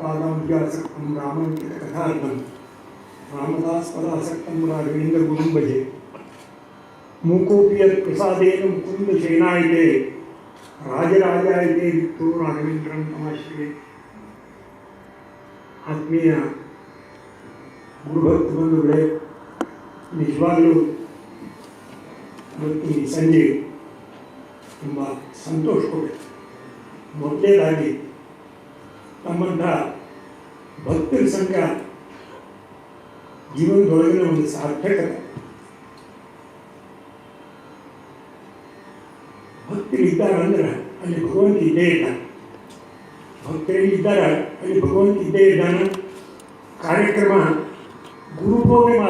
पादाब्जासक्तं रामंकितकथार्थं रामदासपदासक्तं राघवेन्द्रगुरुं भजे। मूकोऽपि यत्प्रसादेन मुकुन्दसेनायते राजराजायते वित्तो राघवेन्द्रं नमाश्रये। ಆತ್ಮೀಯ ಗುರುಭಕ್ತ ಬಂಧುಗಳೇ, ನಿಜವಾಗಲೂ ಇವತ್ತು ಈ ಸಂಜೆ ತುಂಬ ಸಂತೋಷ ಕೊಡುತ್ತೆ. ಮೊದಲನೇದಾಗಿ ನಮ್ಮಂಥ ಭಕ್ತರ ಸಂಘ ಜೀವನದೊಳಗಿನ ಒಂದು ಸಾರ್ಥಕತೆ. ಭಕ್ತರಿದ್ದಾರಂದ್ರೆ ಅಲ್ಲಿ ಭಗವಂತ ಇದ್ದೇ ಇಲ್ಲ. ಭಕ್ತರಿದ್ದಾರೆ ಅಲ್ಲಿ ಭಗವಂತ ಇದ್ದೇ ಇದ್ದಾನೆ. ಕಾರ್ಯಕ್ರಮ ಗುರು ಪೌರ್ಣಿಮಾ.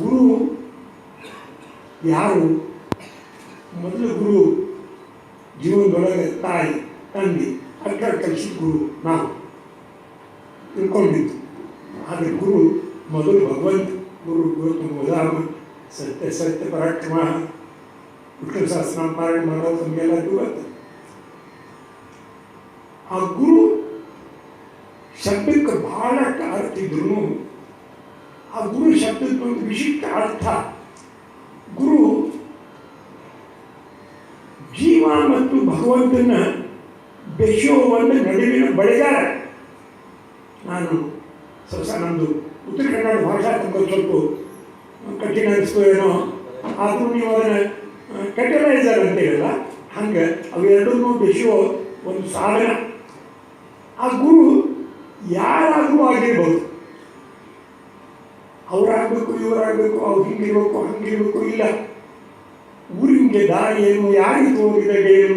ಗುರು ಯಾರು? ಮೊದಲು ಗುರು ಜೀವನದೊಳಗೆ ತಾಯಿ ತಂದೆ ಅಕ್ಕ ಕಲಿಸಿದ ಗುರು ನಾವು ತಿಳ್ಕೊಂಡಿದ್ದು. ಆದರೆ ಗುರು ಮೊದಲು ಭಗವಂತ. ಗುರು ಮೊದಲ ಸತ್ಯ ಸತ್ಯ ಪರಾಕ್ರಮ ವಿಷ್ಣು ಸಹಸ್ರನಾಮ ಪಾರಾಯಣ ಮಾಡೋದು ನಮಗೆಲ್ಲ ಗೊತ್ತು. ಆ ಗುರು ಶಬ್ದಕ್ಕೆ ಬಹಳ ಅರ್ಥ ಇದ್ರು ಆ ಗುರು ಶಬ್ದಕ್ಕೆ ಒಂದು ವಿಶಿಷ್ಟ ಅರ್ಥ. ಗುರು ಜೀವ ಮತ್ತು ಭಗವಂತನ ಬೆಸೆಯುವ ಒಂದು ನಡುವಿನ ಬಳೆಗಾರ. ನಾನು ನಮ್ಮದು ಉತ್ತರ ಕನ್ನಡ ಭಾಷಾ ತುಂಬ ಸ್ವಲ್ಪ ಕಠಿಣ ಅನಿಸ್ತು ಏನೋ, ಆದರೂ ನೀವು ಅದನ್ನು ಕೆಟಲೈಸರ್ ಅಂತೇಳಲ್ಲ, ಹಂಗೆ ಅವೆರಡನ್ನೂ ಬೆಸೆಯುವ ಒಂದು ಸಾಧನ. ಆ ಗುರು ಯಾರಾದರೂ ಆಗಿರ್ಬೋದು. ಅವರಾಗಬೇಕು, ಇವರಾಗಬೇಕು, ಅವ್ರು ಹಿಂಗಿರ್ಬೇಕು, ಹಂಗಿರ್ಬೇಕು, ಇಲ್ಲ. ಊರಿಗೆ ದಾರಿ ಏನು, ಯಾರಿಗೆ ತೋರಿದಡೇನು.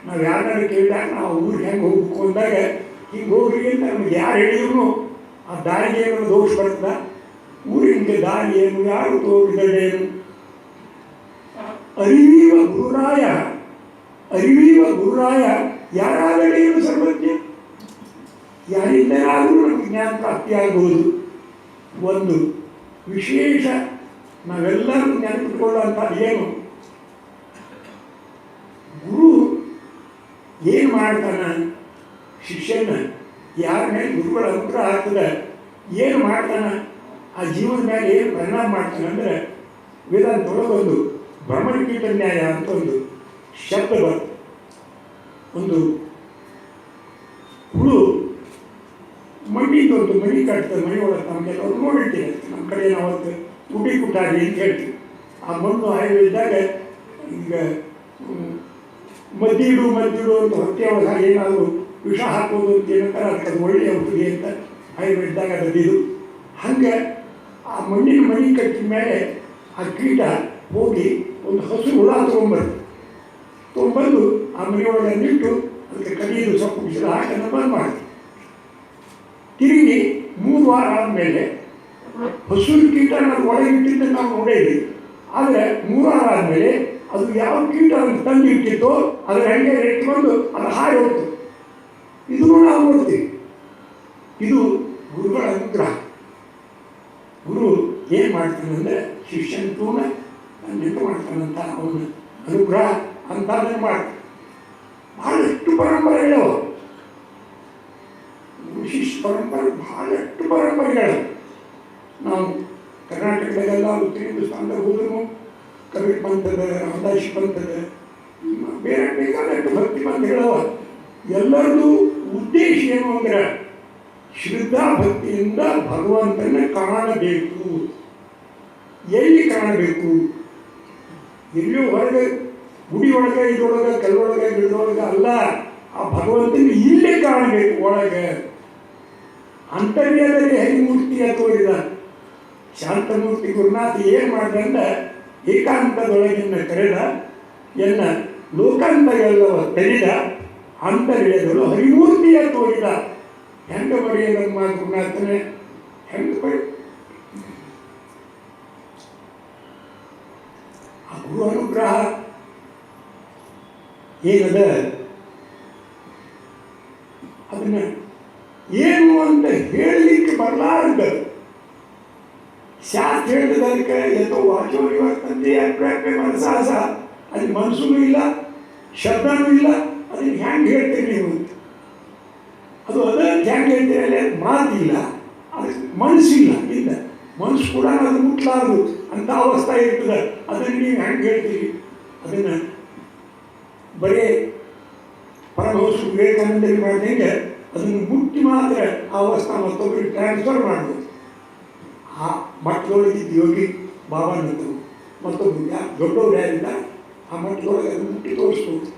ನಾವು ಯಾರನ್ನಾರು ಕೇಳಿದಾಗ ನಾವು ಊರಿಗೆ ಹೆಂಗೆ ಹೋಗ್ಬೇಕು ಅಂದಾಗ ಹಿಂಗೆ ಹೋಗ್ರಿ ಅಂತ ನಮ್ಗೆ ಯಾರು ಹೇಳಿದ್ರು ಆ ದಾರಿಗೆ ಏನೋ ದೋಷ ಬರ್ತದ. ಊರಿಗೆ ದಾರಿ ಏನು, ಯಾರು ತೋರಿದಡೇನು. ಅರಿವೀವ ಗುರುರಾಯ ಯಾರಾದರೇನು ಸರ್ವಜ್ಞ. ಯಾರಿಂದಲಾದರೂ ನಮಗೆ ಜ್ಞಾನ ಪ್ರಾಪ್ತಿಯಾಗಬಹುದು. ಒಂದು ವಿಶೇಷ ನಾವೆಲ್ಲರೂ ನೆನಪಿಟ್ಕೊಳ್ಳುವಂಥದ್ದು ಏನು, ಗುರು ಏನು ಮಾಡ್ತಾನೆ ಶಿಷ್ಯನ, ಯಾರ ಮೇಲೆ ಗುರುಗಳ ಅನುಗ್ರಹ ಆಗ್ತದೆ, ಏನು ಮಾಡ್ತಾನೆ ಆ ಜೀವನ ಮೇಲೆ ಏನು ಪರಿಣಾಮ ಮಾಡ್ತಾನೆ ಅಂದರೆ, ವೇದಾಂತೊಳಗೊಂದು ಭ್ರಮಣಕೀಟ ನ್ಯಾಯ ಅಂತ ಒಂದು ಶಬ್ದ ಬರ್ತದೆ. ಒಂದು ಹುಳು ಮಣ್ಣಿಂದ ಒಂದು ಮಣಿ ಕಟ್ತದೆ. ಮನೆ ಒಳಗೆ ನಮಗೆಲ್ಲರೂ ನೋಡಿರ್ತೀವಿ. ನಮ್ಮ ಕಡೆ ನಾವು ಅವತ್ತು ಗುಡಿ ಕುಟ್ಟಾರಿ ಅಂತ ಹೇಳ್ತೀವಿ. ಆ ಮಣ್ಣು ಆಯುರ್ವೇದಾಗ ಈಗ ಮದ್ದಿಡು ಅಂತ ಹೊಟ್ಟೆ ಒಳಗೆ ಏನಾದರೂ ವಿಷ ಹಾಕೋದು ಅಂತ ಏನಂತಾರೆ, ಅದಕ್ಕೆ ಅದು ಒಳ್ಳೆಯ ಔಷಧಿ ಅಂತ ಆಯುರ್ವೇದದಾಗ ಅದದ್ದು. ಹಂಗೆ ಆ ಮಣ್ಣಿನ ಮಣಿ ಕಟ್ಟಿದ ಮೇಲೆ ಆ ಕೀಟ ಹೋಗಿ ಒಂದು ಹಸು ಹುಳ ತೊಗೊಂಬಂದು ಆ ಮನೆಯೊಳಗೆ ನಿಟ್ಟು ಅದಕ್ಕೆ ಕಡಿಯೋದು ಸೊಪ್ಪು ಬಿಸಿಲು ಹಾಕನ್ನು ಬಂದ್ ಮಾಡಿ ತಿರುಗಿ 3 ವಾರ ಆದಮೇಲೆ ಹಸುವಿನ ಕೀಟ ನಾವು ಒಳಗಿಟ್ಟಿದ್ದ ನಾವು ನೋಡೇವಿ. ಆದರೆ 3 ವಾರ ಆದಮೇಲೆ ಅದು ಯಾವ ಕೀಟ ಅದನ್ನು ತಂದು ಇಟ್ಟಿತ್ತೋ ಅದರ ಹಂಗೆ ಇಟ್ಕೊಂಡು ಅದು ಹಾರಿ ಹೋಗ್ತದೆ. ಇದನ್ನು ನಾವು ನೋಡ್ತೀವಿ. ಇದು ಗುರುಗಳ ಅನುಗ್ರಹ. ಗುರು ಏನು ಮಾಡ್ತಾನೆ ಅಂದರೆ ಶಿಷ್ಯನ ತೂನ ನೆನಪು ಮಾಡ್ತಾನಂತ ಅವನ ಅನುಗ್ರಹ ಅಂತ ಅದನ್ನು ಮಾಡ್ತಾನೆ. ಬಹಳಷ್ಟು ಪರಂಪರೆಗಳು, ವಿಶಿಷ್ಟ ಪರಂಪರೆ, ಬಹಳಷ್ಟು ಪರಂಪರೆಗಳು. ನಾವು ಕರ್ನಾಟಕದಾಗೆಲ್ಲ ಉತ್ತರ ಹಿಂದೂಸ್ತಾನದಾಗ ಹೋದ್ರೂ ಕಬೀರ್ ಪಂಥದ, ರಾಮದಾಸಿ ಪಂಥದ, ಬೇರೆ ಬೇಕಾದಷ್ಟು ಭಕ್ತಿ ಪಂಥಗಳವ. ಎಲ್ಲರದು ಉದ್ದೇಶ ಏನು ಅಂದರೆ ಶ್ರದ್ಧಾ ಭಕ್ತಿಯಿಂದ ಭಗವಂತನ ಕಾಣಬೇಕು. ಎಲ್ಲಿ ಕಾಣಬೇಕು? ಎಲ್ಲಿಯೂ ಹೊರಗೆ ಗುಡಿ ಒಳಗೆ, ಇದರೊಳಗೆ, ಕಲ್ಲೊಳಗೆ, ಗಿಡದೊಳಗೆ ಅಲ್ಲ. ಆ ಭಗವಂತನ ಇಲ್ಲೇ ಕಾಣಬೇಕು ಒಳಗೆ. ಅಂತರ್ಯದಲ್ಲಿ ಹರಿಮೂರ್ತಿಯ ತೋರಿದ ಶಾಂತಮೂರ್ತಿ ಗುರುನಾಥ ಏನು ಮಾಡಿದಂದ್ರೆ ಏಕಾಂತದೊಳಗಿನ ಕರೆದ ಎನ್ನ ಲೋಕಾಂತಗೆಲ್ಲವ ತೆರೆದ ಅಂತರ್ಯದಳು ಹರಿಮೂರ್ತಿಯ ತೋರಿದ. ಹೆಂಗೆ ಬರೆಯಲಮ್ಮ ಗುರುನಾಥನೇ, ಹೆಂಗೆ ಬರೀ ಆ ಗುರು ಅನುಗ್ರಹ ಏನದ ಅದನ್ನ ಏನು ಅಂತ ಹೇಳಲಿಕ್ಕೆ ಬರಲಾರ್ದ ಶಾಸ್ತ್ರ ಹೇಳಿದಕ್ಕೆ ಎಷ್ಟೋ ವಾಚೋರಿ ವರ್ತಂತೆ ಅಪ್ರಾಪ್ಯ ಮನಸಾಸ. ಅಲ್ಲಿ ಮನಸ್ಸೂ ಇಲ್ಲ, ಶಬ್ದನೂ ಇಲ್ಲ, ಅದನ್ನು ಹ್ಯಾಂಗೆ ಹೇಳ್ತೀರಿ ನೀವು? ಅದು ಅದನ್ನು ಹ್ಯಾಂಗೆ ಹೇಳ್ತೀರಿ ಅಲ್ಲೇ ಮಾತಿಲ್ಲ, ಅದಕ್ಕೆ ಮನಸ್ಸಿಲ್ಲ. ಇಲ್ಲ, ಮನಸ್ಸು ಕೂಡ ಅದು ಮುಟ್ಲಾರದು ಅಂತ ಅವಸ್ಥೆ ಇರ್ತದೆ. ಅದನ್ನು ನೀವು ಹ್ಯಾಂಗೆ ಹೇಳ್ತೀರಿ? ಅದನ್ನು ಬರೀ ಪರಮಹಂಸ ವಿವೇಕಾನಂದರಿಗೆ ಮಾಡಿದಂಗೆ ಅದನ್ನು ಮುಟ್ಟಿ ಮಾತ್ರ ಆ ಅವಸ್ಥೆ ಮತ್ತೊಬ್ಬರಿಗೆ ಟ್ರಾನ್ಸ್ಫರ್ ಮಾಡ್ಬೋದು. ಆ ಮಟ್ಟದೊಳಗಿದ್ದ ಯೋಗಿ ಬಾಬಾನಂದರು ಮತ್ತೊಬ್ಬರು ದೊಡ್ಡವ್ರು ಯಾರಿಲ್ಲ, ಆ ಮಟ್ಟದೊಳಗೆ ಅದನ್ನು ಮುಟ್ಟಿ ತೋರಿಸ್ಬೋದು,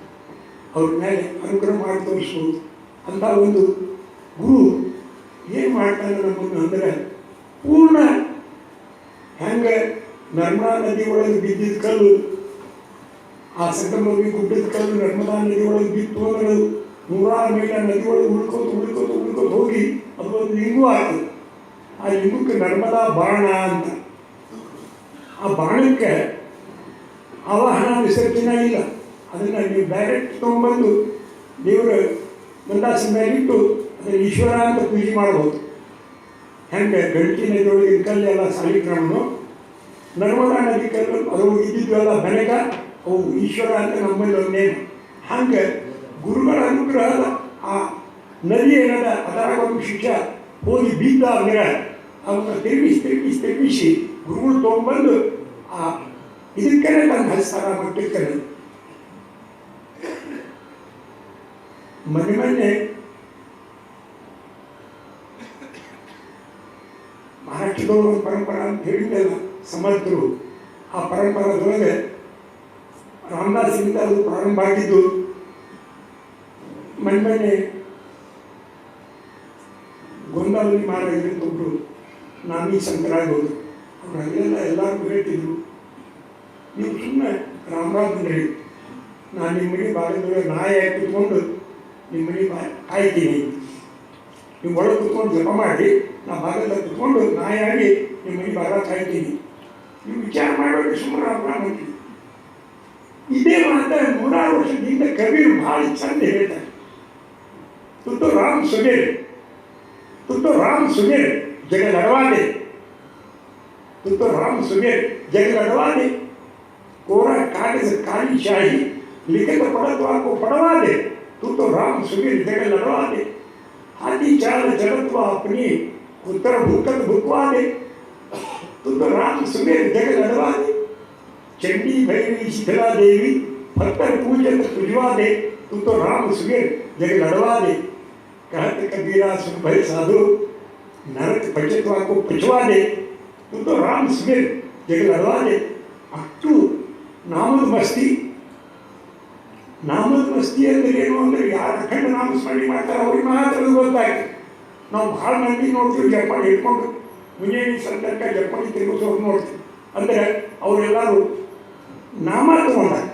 ಅವ್ರ ಮೇಲೆ ಅನುಗ್ರಹ ಮಾಡಿ ತೋರಿಸ್ಬೋದು. ಅಂತ ಒಂದು ಗುರು ಏನು ಮಾಡ್ತಾನೆ ನಮ್ಮನ್ನು ಅಂದರೆ, ಪೂರ್ಣ ಹೆಂಗೆ ನರ್ಮದಾ ನದಿ ಒಳಗೆ ಬಿದ್ದಿದ್ದ ಕಲ್ಲು, ಆ ಸಂಗಮಗಿ ಗುಡ್ಡದ ಕಲ್ಲು ನರ್ಮದಾ ನದಿ ಒಳಗೆ ಬಿತ್ತು ಅಂದ್ರೆ ನೂರಾರು ಮೈಲ ನದಿ ಒಳಗೆ ಉಳ್ಕೋತ ಹೋಗಿ ಅದು ಒಂದು ಲಿಂಗು ಆಗ್ತದೆ. ಆ ಲಿಂಗಕ್ಕೆ ನರ್ಮದಾ ಬಾಣ ಅಂತ. ಆ ಬಾಣಕ್ಕೆ ಆವಾಹನ ವಿಸರ್ಜನೆ ಇಲ್ಲ. ಅದನ್ನು ನೀವು ಡೈರೆಕ್ಟ್ ತೊಗೊಂಬಂದು ದೇವರ ಮಂದಾಸನ ಮೇಲಿಟ್ಟು ಅದನ್ನು ಈಶ್ವರ ಅಂತ ಪೂಜೆ ಮಾಡ್ಬೋದು. ಹೆಂಗೆ ಗಂಟಿ ನದಿಯೊಳಗಿನ ಕಲ್ಲೆಲ್ಲ ಸಾಲಿಗ್ರಾಮನು, ನರ್ಮದಾ ನದಿ ಕಲ್ಲು ಅದ್ರೊಳಗೆ ಇದ್ದಿದ್ವೆಲ್ಲ ಬೆನಕ, ಅವು ಈಶ್ವರ ಅಂತ ನಮ್ಮಲ್ಲಿ ಒಂದೇ. ಹಂಗೆ ಗುರುಗಳ ಅನುಗ್ರಹದ ಆ ನದಿ ಏನದ ಅದರಾಗ ಒಂದು ಶಿಷ್ಯ ಹೋಗಿ ಬಿದ್ದ ಅಂದ್ರೆ ಅವನ್ನ ತಿರುಗಿಸಿ ಗುರುಗಳು ತೊಗೊಂಡ್ಬಂದು ಆ ಇದಕ್ಕೆ ತನ್ನ ಹಸ್ತಾರ ಮಟ್ಟಕ್ಕೆ. ಮೊನ್ನೆ ಮಹಾರಾಷ್ಟ್ರದವರು ಒಂದು ಪರಂಪರಾ ಅಂತ ಹೇಳಿದ್ದಲ್ಲ, ಸಮರ್ಥರು. ಆ ಪರಂಪರಾದೊಳಗೆ ರಾಮದಾಸಿಂದ ಅದು ಪ್ರಾರಂಭ ಆಗಿದ್ದು. ಮೊನ್ನೆ ಗೊಂದಾವಳಿ ಮಹಾರಾಜರಿಂದ ಒಬ್ಬರು ನಾಮಿ ಸಂತರಾಗೋದು, ಅವ್ರು ಅಲ್ಲೆಲ್ಲ ಎಲ್ಲರಿಗೂ ಹೇಳ್ತಿದ್ರು, ನೀವು ಸುಮ್ಮನೆ ರಾಮರಾಜನ್ರಿ, ನಾನು ನಿಮ್ಮ ಮನೆ ಬಾಗಿಲೊಳಗೆ ನಾಯಿ ಹಾಕಿ ಕುತ್ಕೊಂಡು ನಿಮ್ಮ ಮನೆ ಕಾಯ್ತೀನಿ, ನೀವು ಒಳಗೆ ಕುತ್ಕೊಂಡು ಜಪ ಮಾಡಿ, ನಾ ಬಾಗಿಲ ಕುತ್ಕೊಂಡು ನಾಯಾಗಿ ನಿಮ್ಮ ಮನೆ ಬಾಗಿಲ ಕಾಯ್ತೀನಿ, ನೀವು ವಿಚಾರ ಮಾಡಬೇಡಿ, ಸುಮ್ಮನೆ ರಾಮ ಅಂತೀವಿ. ಇದೇ ಮಾತ 100 ವರ್ಷದಿಂದ ಕಬೀರ್ ಭಾಳ ಚಂದ ಹೇಳ್ತಾರೆ. ತುತ್ತು ರಾಮ್ ಸುಗೇರ್ ಜಗ ಲಡವಾ दे, तुतो राम सुगेर जग लड़वा दे, कोरा कागज काली शाही लिखित पढ़त को पढ़वा दे, तुतो राम सुगेर जग लड़वा दे, हाथी चाल चलत अपनी उत्तर भूकत भुकवा दे, तुतो राम सुगेर जग लड़वा दे, चंडी भैरवी शीतला देवी पत्थर पूजत तुझवा दे, तुतो राम सुगेर जग लड़वा दे, कहत कबीरा सुन भय साधु नरक पचतवा को पिछवा दे, तू तो राम सुगेर जग लड़वा दे. ಅಷ್ಟು ನಾಮದ ಮಸ್ತಿ ಅಂದರೆ ಏನು ಅಂದರೆ, ಯಾರು ಅಖಂಡ ನಾಮಸ್ಮರಣೆ ಮಾಡ್ತಾರೆ ಅವ್ರಿಗೆ ಮಾತ್ರ ಅದು ಗೊತ್ತಾಯ್ತು. ನಾವು ಭಾಳ ಮಂದಿ ನೋಡ್ತೀವಿ ಜಪಾನ್ ಇಟ್ಕೊಂಡು ಮುಂಜಾನೆ ಸಂತರ್ಕ ಜಪಾನಿ ತಿರುಗಿಸೋರು ನೋಡ್ತೀವಿ. ಅಂದರೆ ಅವರೆಲ್ಲರೂ ನಾಮ ತಗೊಂಡಾಗ,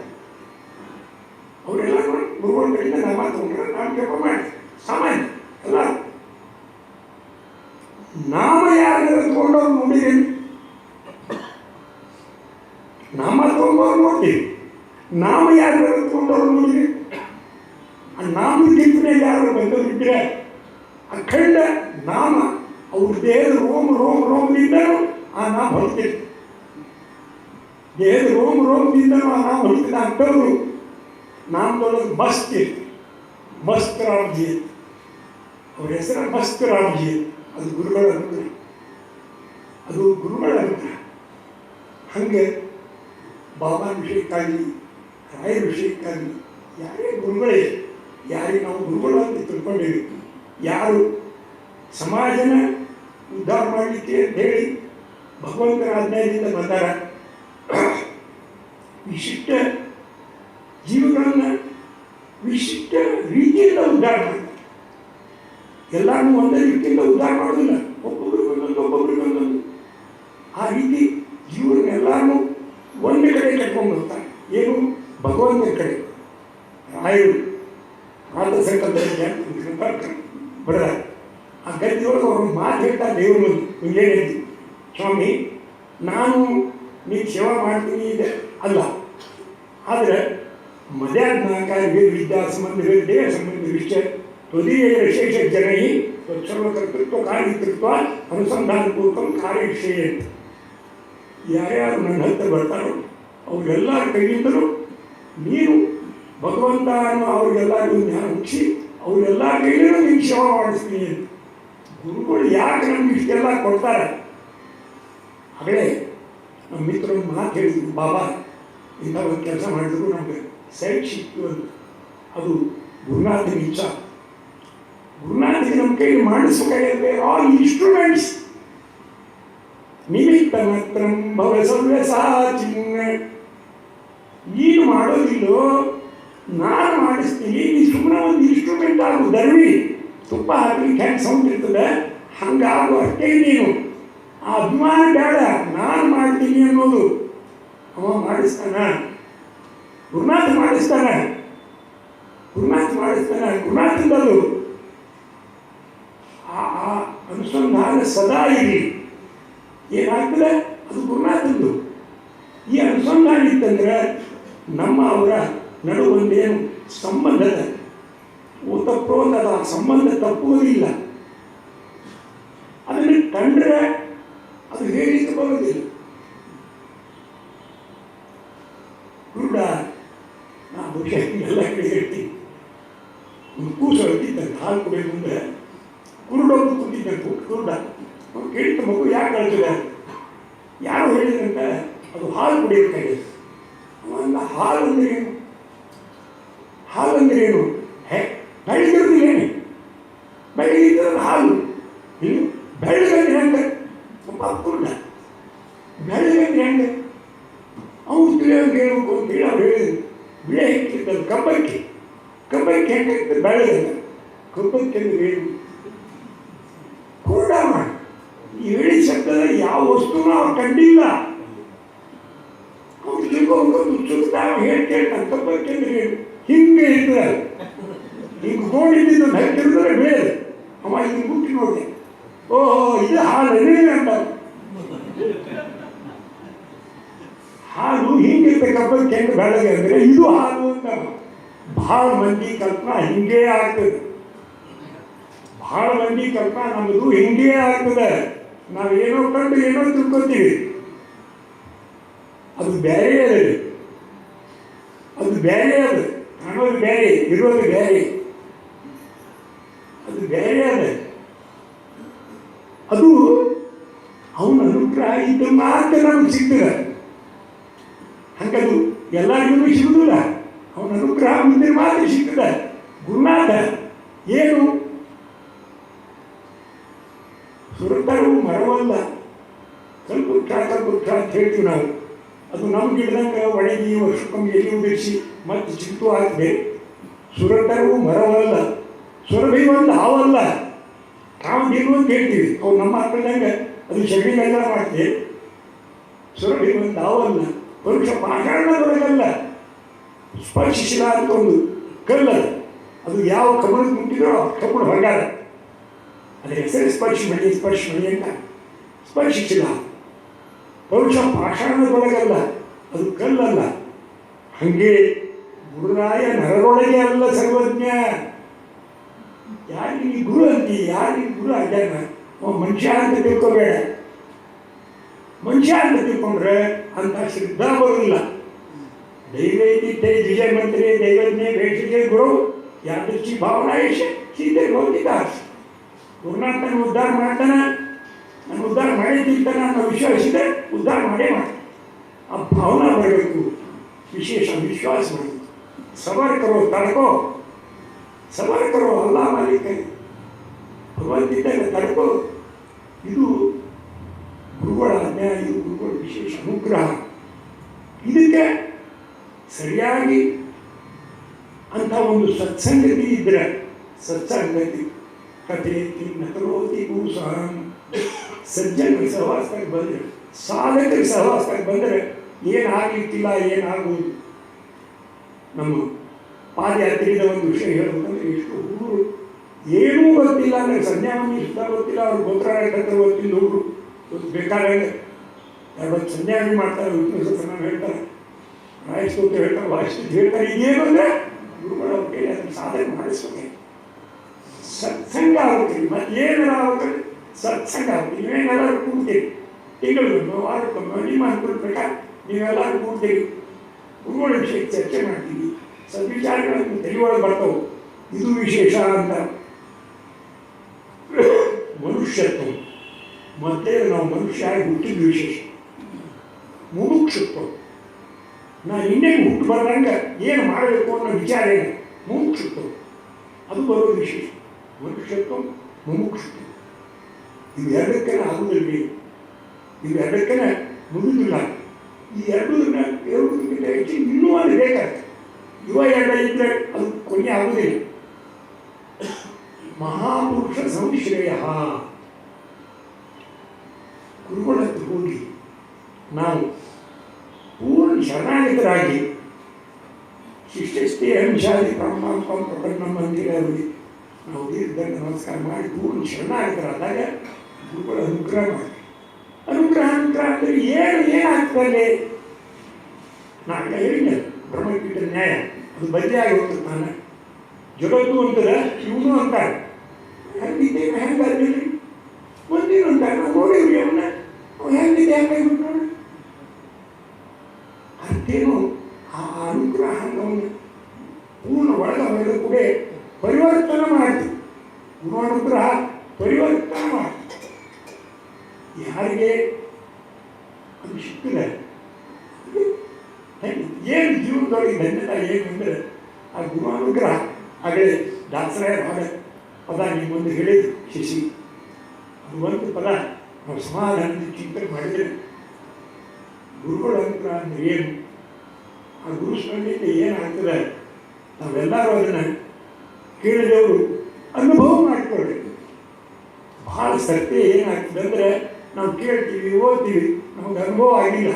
ಅವರೆಲ್ಲ ಗುರುಗಳ ಕಡೆಯಿಂದ ನಾಮ ತಗೊಂಡ್ರೆ ನಾವು ಜಪ ಮಾಡಿ ಸಾಮಾನ್ಯ ಎಲ್ಲ. ನಾಮ ಯಾರು ತಗೊಂಡವ್ರು ನೋಡಿರೇನು? ನಾಮ ತಗೊಂಡವ್ರು ನೋಡ್ತೀವಿ, ನಾಮ ಯಾರು ತಗೊಂಡವ್ರು ನೋಡಿರಿ? ಆ ನಾಮದ ಕಿಂತನೇ ಯಾರು ಬಂದವರಿದ್ದರೆ ಅಖಂಡ ನಾಮ ಅವ್ರ ದೇಹದ ರೋಮದಿಂದಲೂ ಆ ನಾಮ ಹೊರತಿತ್ತು. ದೇಹದ ರೋಮದಿಂದಲೂ ಆ ನಾಮ ಹೊರತಿದ್ದ ಅಂಥವ್ರು ನಾಮದೊಳಗೆ ಮಸ್ತ್ ಇತ್ತು. ಮಸ್ತ್ ರಾಮ್ಜಿ ಅಂತ ಅವ್ರ ಹೆಸರು, ಮಸ್ತ್ ರಾಮ್ಜಿ. ಅದು ಗುರುಗಳ ಅನುಗ್ರಹ. ಹಾಗೆ ಬಾಬಾ ವಿಷಯಕ್ಕಾಗಲಿ ರಾಯರ ವಿಷಯಕ್ಕಾಗಲಿ ಯಾರೇ ಗುರುಗಳೇ, ಯಾರಿಗೆ ನಾವು ಗುರುಗಳು ಅಂತ ತಿಳ್ಕೊಂಡೇವಿ, ಯಾರು ಸಮಾಜನ ಉದ್ಧಾರ ಮಾಡಲಿಕ್ಕೆ ಅಂತ ಹೇಳಿ ಭಗವಂತನ ಆಜ್ಞೆಯಿಂದ ಬಂದಾರ, ವಿಶಿಷ್ಟ ಜೀವಗಳನ್ನು ವಿಶಿಷ್ಟ ರೀತಿಯಿಂದ ಉದ್ಧಾರ ಮಾಡ್ತಾರೆ. ಎಲ್ಲರೂ ಒಂದೇ ರೀತಿಯಿಂದ ಉದ್ಧಾರ ಮಾಡೋದಿಲ್ಲ, ಒಬ್ಬೊಬ್ಬರಿಗೊಂದೊಂದು ಆ ರೀತಿ ಜೀವನ ಎಲ್ಲರೂ ಒಂದೇ ಕಡೆ ಕಟ್ಕೊಂಡು ಬರ್ತಾರೆ. ಏನು? ಭಗವಂತನ ಕಡೆ. ರಾಯರು ಆತ ಸಂಕಲ್ಪ ಬಡದ ಆ ಗದ್ದೆಯೊಳಗೆ ಅವ್ರ ಮಾತು ಹೇಳ್ತಾರೆ ದೇವರು ಹಿಂಗೇನು ಹೇಳ್ತೀವಿ, ಸ್ವಾಮಿ ನಾನು ನೀವು ಸೇವಾ ಮಾಡ್ತೀನಿ ಇದೆ ಅಲ್ಲ, ಆದರೆ ಮಧ್ಯಾಹ್ನಕಾರಿಗೆ ವಿದ್ಯಾ ಸಂಬಂಧಗಳು ದೇಹ ಸಂಬಂಧ ವಿಷಯ ತ್ವದೀಯ ವಿಶೇಷ ಜನೈ ಸರ್ವಕರ್ತೃತ್ವ ಕಾರ್ಯಕೃತ್ವ ಅನುಸಂಧಾನಪೂರ್ವಕ ಕಾರ್ಯವಿಷಯ. ಯಾರ್ಯಾರು ನನ್ನ ಹತ್ತಿರ ಬರ್ತಾರೋ ಅವರೆಲ್ಲರ ಕೈಯಿಂದಲೂ ನೀನು ಭಗವಂತ ಅವ್ರಿಗೆಲ್ಲರಿಗೂ ಜ್ಞಾನ ಮುಗಿಸಿ ಅವರೆಲ್ಲ ಕೈಲಿನೂ ನೀನು ಸೇವೆ ಮಾಡಿಸ್ತೀನಿ. ಗುರುಗಳು ಯಾಕೆ ನಮ್ಗೆ ಇಷ್ಟೆಲ್ಲ ಕೊಡ್ತಾರೆ? ಹಾಗೇ ನಮ್ಮ ಮಿತ್ರರು ಮಾತು ಹೇಳಿದ್ರು, ಬಾಬಾ ಇಂಥ ಒಂದು ಕೆಲಸ ಮಾಡಿದ್ರು ನಮಗೆ ಸೈಟ್ ಸಿಕ್ತು ಅಂತ. ಅದು ಗುರುನಾಥನ ಇಚ್ಛ. ಗುರುನಾಥಿಗೆ ನಮ್ಮ ಕೈಲಿ ಮಾಡಿಸ್ಬೇಕಾಗಿರುತ್ತೆ ಆಲ್ ಇನ್ಸ್ಟ್ರೂಮೆಂಟ್ಸ್. ನಿಮಿತ್ತ ಮಾತ್ರ ಭವ ಸವ್ಯಸಾಚಿನ್ನ. ನೀನು ಮಾಡೋದಿಲ್ಲೋ, ನಾನು ಮಾಡಿಸ್ತೀನಿ. ನೀ ಸುಮ್ಮನೆ ಒಂದು ಇನ್ಸ್ಟ್ರೂಮೆಂಟ್ ಆಗು. ದರ್ವಿ ತುಪ್ಪ ಹಾಕ್ಲಿಕ್ಕೆ ಹೆಂಗೆ ಸೌಂಡ್ ಇರ್ತದೆ ಹಂಗಾಗು ಅಷ್ಟೇ. ನೀನು ಆ ಅಭಿಮಾನ ಬೇಡ, ನಾನು ಮಾಡ್ತೀನಿ ಅನ್ನೋದು. ಅವ ಮಾಡಿಸ್ತಾನ, ಗುರುನಾಥ ಮಾಡಿಸ್ತಾನೆ, ಗುರುನಾಥ ಮಾಡಿಸ್ತಾನೆ. ಗುರುನಾಥಂದದು ಆ ಅನುಸಂಧಾನ ಸದಾ ಇರಲಿ. ಏನಾಗ್ತದೆ ಅದು ಗುರುನಾಥಂದು. ಈ ಅನುಸಂಧಾನ ಇತ್ತಂದ್ರೆ ನಮ್ಮ ಅವರ ನಡುವೊಂದೇನು ಸಂಬಂಧದ ತಪ್ಪೋದಲ್ಲ, ಸಂಬಂಧ ತಪ್ಪುವುದಿಲ್ಲ. ಅದನ್ನು ಕಂಡ್ರೆ ಅದು ಹೇಳಿಕ್ಕೆ ಬರೋದಿಲ್ಲ. ಕುರುಡ ನಾ ಬಹುಶಃ ಎಲ್ಲ ಕಡೆ ಹೇಳ್ತೀನಿ. ಒಂದು ಕೂಸು ಹೇಳ್ತಿದ್ದಂತೆ ಹಾಲು ಕುಡಿಯೋದು ಮುಂದೆ ಕುರುಡೊಂದು ಕೂತಿದ್ದಂತೆ ಕುರುಡ. ಅವ್ರು ಕೇಳಿದ ಮಗು ಯಾಕೆ ಹೇಳ್ತಿದೆ? ಯಾರು ಹೇಳಿದಂತೆ ಅದು ಹಾಲು ಕುಡಿಯೋಕ್ಕಾಗಿದೆ. ಅವಂದ ಹಾಲು ಅಂದ್ರೆ ಏನು? ಹಾಲು ಅಂದ್ರೆ ಏನು? ಬೆಳಗಿರೋದಿಲ್ಲೇನೆ, ಬೆಳಗಿದ್ರೆ ಹಾಲು. ಇನ್ನು ಬೆಳಗಂದ್ರೆ ಹೆಂಗೆ? ಕುರುಡ ಬೆಳಗಂದ್ರೆ ಹೆಂಗೆ? ಅವ್ರು ತಿಳಿಯೋಂಗೆ ಹೇಳ್ಬೇಕು ಅಂತ ಹೇಳಿ ಅವ್ರು ಹೇಳಿದ್ರು. ಬಿಳೆ ಹೆಚ್ಚಿದ್ದದು ಕಬ್ಬಕ್ಕಿ. ಕಬ್ಬಕ್ಕಿ ಹೆಂಗಾಗ್ತದೆ? ಬೆಳಗಲ್ಲ. ಕಬ್ಬಕ್ಕಿ ಅಂದ್ರೆ ಏನು? ಕುರುಡ ಮಾಡಿ ಈ ಹೇಳಿ ಶಬ್ದದ ಯಾವ ವಸ್ತುನೂ ಅವ್ರು ಕಂಡಿಲ್ಲ. ಅವ್ರು ತಿಳ್ಕೊಂಡು ಸುತ್ತಾಗ ಹೇಳ್ತೇಳ್ತಾರೆ ಕಬ್ಬಕ್ಕಿ ಅಂದ್ರೆ ಏನು? ಹಿಂಗೆ ಇರ್ತದೆ. ಹಿಂಗೆ ಗೋಡಿದ್ದು ನೈತಿದ್ರೆ ಬೇರೆ. ಅವ ಹಿಂಗೆ ಮುಟ್ಟಿ ನೋಡಿದೆ, ಓಹೋ ಇದು ಹಾಲು ಅಂತ. ಹಾಲು ಹಿಂಗಿರುತ್ತೆ ಕಬ್ಬಕ್ಕಿ ಹೆಂಗೆ ಬೆಳಗ್ಗೆ ಅಂದರೆ ಇದು ಹಾಲು ಅಂತ. ಭಾಳ ಮಂದಿ ಕಲ್ಪನಾ ಹಿಂಗೇ ಆಗ್ತದೆ. ಭಾಳ ಮಂದಿ ಕಲ್ಪನಾ ನಮ್ಮದು ಹಿಂಗೇ ಆಗ್ತದೆ. ನಾವು ಏನೋ ಕಂಡು ಏನೋ ತಿಳ್ಕೊತೀವಿ. ಅದು ಬೇರೆ ಅದ, ಅದು ಬೇರೆ ಅದ. ಕಾಣೋದು ಬೇರೆ, ಇರೋದು ಬೇರೆ. ಅದು ಬೇರೆ ಅದ. ಅದು ಅವನ ಅನುಗ್ರಹ ಇದ್ದು ಮಾತ್ರ ನಮ್ಗೆ ಸಿಗ್ತದೆ. ಹಂಗದು ಎಲ್ಲರಿಗೂ ಸಿಗುದಿಲ್ಲ. ಅವನ ಅನುಗ್ರಹ ಮುಂದೆ ಮಾತ್ರ ಸಿಗ್ತದೆ. ಗುರುನಾಥ ಏನು ಸುರತರು ಮರವಲ್ಲ, ಕಲ್ಪುಟ್ಟ ಕಲ್ಪುಟ್ಟ ಅಂತ ಹೇಳ್ತೀವಿ ನಾವು. ಅದು ನಮ್ಗೆ ಗಿಡದಂಗೆ ಒಣಗಿ ವರ್ಷಕ್ಕೊಮ್ಮೆ ಎಲ್ಲಿ ಉದಿರಿಸಿ ಮತ್ತೆ ಚಿಂತು ಹಾಕಿದೆ. ಸುರತರು ಮರವಲ್ಲ, ಸುರಭಿ ಒಂದು ಹಾವಲ್ಲ. ನಾವು ಬೀರು ಅಂತ ಹೇಳ್ತೀವಿ. ಅವ್ರು ನಮ್ಮ ಹಾಕಿದಂಗೆ ಅದು ಶರೀರ ಮಾಡ್ತೀವಿ. ಸುರಭಿ ಒಂದು ಹಾವಲ್ಲ, ಪರುಷ ಪಾಷಾಣದೊಳಗಲ್ಲ. ಸ್ಪರ್ಶಿಸಿಲ್ಲ ಅಂತ ಒಂದು ಕಲ್ಲ. ಅದು ಯಾವ ಕಮಲಕ್ಕೆ ಮುಟ್ಟಿದ್ರೋ ಕಬ್ಬಣ ಹೊರಗಾರ. ಅದ್ರ ಹೆಸರು ಸ್ಪರ್ಶ ಮಣಿ ಅಂತ. ಸ್ಪರ್ಶಿಸಿಲ್ಲ. ಪರುಷ ಪಾಷಾಣದೊಳಗಲ್ಲ, ಅದು ಕಲ್ಲಲ್ಲ. ಹಂಗೆ ಗುರುರಾಯ ನರರೊಳಗೆ ಅಲ್ಲ ಸರ್ವಜ್ಞ. ಯಾರಿಗೆ ಗುರು ಅಂತೀ? ಯಾರಿಗೆ ಗುರು ಆಗ್ಯಾನ? ಮನುಷ್ಯ ಅಂತ ತಿಳ್ಕೊಬೇಡ. ಮನುಷ್ಯ ಅಂತ ತಿಳ್ಕೊಂಡ್ರೆ ಅಂತ ಶ್ರದ್ಧಾ ಬರೋದಿಲ್ಲ. ದೈವೈತಿದ್ದೆ ವಿಜಯ ಮಂತ್ರಿ ದೈವಜ್ಞೆ ಬೇಸಿಗೆ ಗುರು ಯಾದೃಷ್ಟಿ ಭಾವನಾಯೇಶ ಸೀತೆ ಹೋಗಿದ್ದಾರೆ. ಗುರುನಾಥ ನನ್ನ ಉದ್ಧಾರ ಮಾಡ್ತಾನೆ, ನಾನು ಉದ್ಧಾರ ಮಾಡಿದ್ದಿರ್ತಾನೆ ಅನ್ನೋ ವಿಶ್ವಾಸ ಇದೆ. ಉದ್ಧಾರ ಮಾಡೇ ಮಾಡ್ತಾನೆ. ಆ ಭಾವನಾ ಬರಬೇಕು, ವಿಶೇಷ ವಿಶ್ವಾಸ ಬರಬೇಕು. ಸವಾರ ಕರೋ ತಡ್ಕೋ, ಸವಾರ ಕರೋ ಅಲ್ಲ ಮಾಲೀಕ ಭಗವಂತಿದ್ದಾಗ ತಡ್ಕೋ. ಇದು ಗುರುಗಳ ಅನ್ಯಾಯ, ಇದು ಗುರುಗಳ ವಿಶೇಷ ಅನುಗ್ರಹ. ಇದಕ್ಕೆ ಸರಿಯಾಗಿ ಅಂಥ ಒಂದು ಸತ್ಸಂಗತಿ ಇದ್ದರೆ, ಸತ್ಸಂಗತಿ ಕಥೆ ನಕರೋತಿ ಭೂಸಾಂ, ಸಜ್ಜನ ಸಹವಾಸಕ್ಕೆ ಬಂದರೆ, ಸಾಧಕರ ಸಹವಾಸಕ್ಕೆ ಬಂದರೆ ಏನಾಗಲಿಕ್ಕಿಲ್ಲ, ಏನಾಗುವುದು. ನಮ್ಮ ಪಾದಯಾತ್ರೆಯ ಒಂದು ವಿಷಯ ಹೇಳ್ಬೇಕಂದ್ರೆ, ಎಷ್ಟು ಹುಡುಗರು ಏನೂ ಗೊತ್ತಿಲ್ಲ ಅಂದರೆ ಸಂಧ್ಯಾವಂತಿ ಸುತ್ತ ಗೊತ್ತಿಲ್ಲ, ಅವ್ರು ಗೋತ್ರಾಯಕತ್ರ ಗೊತ್ತಿಲ್ಲ. ಹುಡುಗರು ಬೇಕಾದಂಗೆ ಎರಡು ಸಂಧ್ಯಾವಣಿ ಮಾಡ್ತಾರೆ, ವಿಷ್ಣು ಹೇಳ್ತಾರೆ, ರಾಯಸ್ತೋತ್ರ ಹೇಳ್ತಾರೆ, ವಾಯಿಸ್ತು ಹೇಳ್ತಾರೆ. ಇದೇನು ಅಂದರೆ ಗುರುಗಳು ಅವ್ರ ಕೈಲಿ ಅದನ್ನು ಸಾಧನೆ ಮಾಡಿಸ್ಬೇಕು. ಸತ್ಸಂಗ ಆಗ್ಬೇಕ್ರಿ. ಮತ್ತೆ ಏನಾರ ಆಗ್ಬೇಕ್ರಿ? ಸತ್ಸಂಗ ಆಗ್ಬೇಕು. ನೀವೇನೆಲ್ಲರೂ ಕೂಡ್ತೀರಿ, ತಿಂಗಳಿಗೊಮ್ಮೆ ವಾರಕ್ಕೊಮ್ಮೆ ನಿಮ್ಮ ಅನುಕೂಲ ಪ್ರಕಾರ ನೀವೆಲ್ಲರೂ ಕೂಡ್ತೀರಿ, ಗುರುಗಳ ವಿಷಯ ಚರ್ಚೆ ಮಾಡ್ತೀವಿ. ಸದ್ವಿಚಾರಗಳನ್ನು ತಲೆಯೊಳಗೆ ಬರ್ತವೆ. ಇದು ವಿಶೇಷ ಅಂತ. ಮನುಷ್ಯತ್ವ ಮತ್ತೆ ನಾವು ಮನುಷ್ಯ ಆಗಿ ಹುಟ್ಟಿದ ವಿಶೇಷ. ಮುಮುಕ್ಷುತ್ವ, ನಾನು ಇನ್ನೇನು ಹುಟ್ಟು ಬರ್ದಂಗೆ ಏನು ಮಾಡಬೇಕು ಅನ್ನೋ ವಿಚಾರ ಏನು, ಮುಮುಕ್ಷುತ್ವ, ಅದು ಬರೋದು ವಿಶೇಷ. ಮನುಷ್ಯತ್ವ, ಮುಮುಕ್ಷುತ್ವ, ಇವೆರಡಕ್ಕೆ ಆಗುವುದಿಲ್ಲ, ಇವೆರಡಕ್ಕೆ ಮುಗಿದಿಲ್ಲ. ಈ ಎರಡನ್ನ ಹೇಳುವುದಕ್ಕಿಂತ ಹೆಚ್ಚು ಇನ್ನೂ ಅದು ಬೇಕಾಗ್ತದೆ. ಎರಡು ಇದ್ದರೆ ಅದು ಕೊನೆ ಆಗುವುದಿಲ್ಲ. ಮಹಾಪುರುಷ ಸಂಶ್ರಯ, ಗುರುಗಳ ಹತ್ರ ಹೋಗಿ ನಾವು ಪೂರ್ಣ ಶರಣಾಗತರಾಗಿ ಶಿಷ್ಯಸ್ಥೆ ಅಂಶಾದಿ ಪರಮಾತ್ಮ ಪ್ರಕರಣ ಮಂದಿರವರಿಗೆ ನಾವು ದೀರ್ಘ ನಮಸ್ಕಾರ ಮಾಡಿ ಪೂರ್ಣ ಶರಣಾಗತರಾದಾಗ ಗುರುಗಳ ಅನುಗ್ರಹ ಮಾಡಿ. ಅನುಗ್ರಹ ಅಂದರೆ ಏನಾಗ್ತದೆ? ನಾನು ಹೇಳಿದ್ದೆ ಬ್ರಹ್ಮಪೀಠ ನ್ಯಾಯ ಅದು ಬದ್ಲಿ ಆಗಿ ಹೋಗ್ತದೆ. ನಾನು ಜಗತ್ತು ಅಂತಾರೆ, ಇವನು ಅಂತಾರೆ, ಹೆಂಗಿದ್ದೇವೆ ಹೆಂಗಾದ್ರಿ ಮುಂದಿನ ಅಂತಾರೆ. ನಾವು ನೋಡಿದ್ವಿ ಅವನ್ನ, ಅವ್ನು ಹೆಂಗಿದೆ ಹೆಂಗಾಗ್ಬಿಟ್ಟು ನೋಡಿ. ಅಂತೇನು ಆ ಅನುಗ್ರಹ ಅವನು ಪೂರ್ಣ ಒಳಗ ಹೊರಗ ಕೂಡ ಪರಿವರ್ತನೆ ಮಾಡ್ತೀವಿ. ಗುರುನುಗ್ರಹ ಪರಿವರ್ತನೆ ಮಾಡ್ತೀವಿ. ಯಾರಿಗೆ ಅದು ಸಿಕ್ಕಿದೆ ಏನು ಜೀವನದೊಳಗೆ ಧನ್ಯತೆ ಏನು ಅಂದರೆ ಆ ಗುರುನುಗ್ರಹ. ಹಾಗೆ ದಾಸರಾಯ ಭಾಗ ಪದ ನಿಮ್ಮ ಮುಂದೆ ಹೇಳಿದ್ರು ಶಶಿ, ಅದು ಒಂದು ಪದ ನಾವು ಸಮಾಧಾನದ ಚಿಂತನೆ ಮಾಡಿದರೆ ಗುರುಗಳ ಅನುಗ್ರಹ ಅಂದರೆ ಏನು, ಆ ಗುರು ಸ್ಮರಣೆಯಿಂದ ಏನಾಗ್ತದೆ ನಾವೆಲ್ಲರೂ ಅದನ್ನು ಕೇಳಿದವರು ಅನುಭವ ಮಾಡಿಕೊಳ್ಬೇಕು. ಭಾಳ ಸತ್ಯ ಏನಾಗ್ತದೆ ಅಂದರೆ ನಾವು ಕೇಳ್ತೀವಿ, ಓದ್ತೀವಿ, ನಮಗೆ ಅನುಭವ ಆಗಿಲ್ಲ.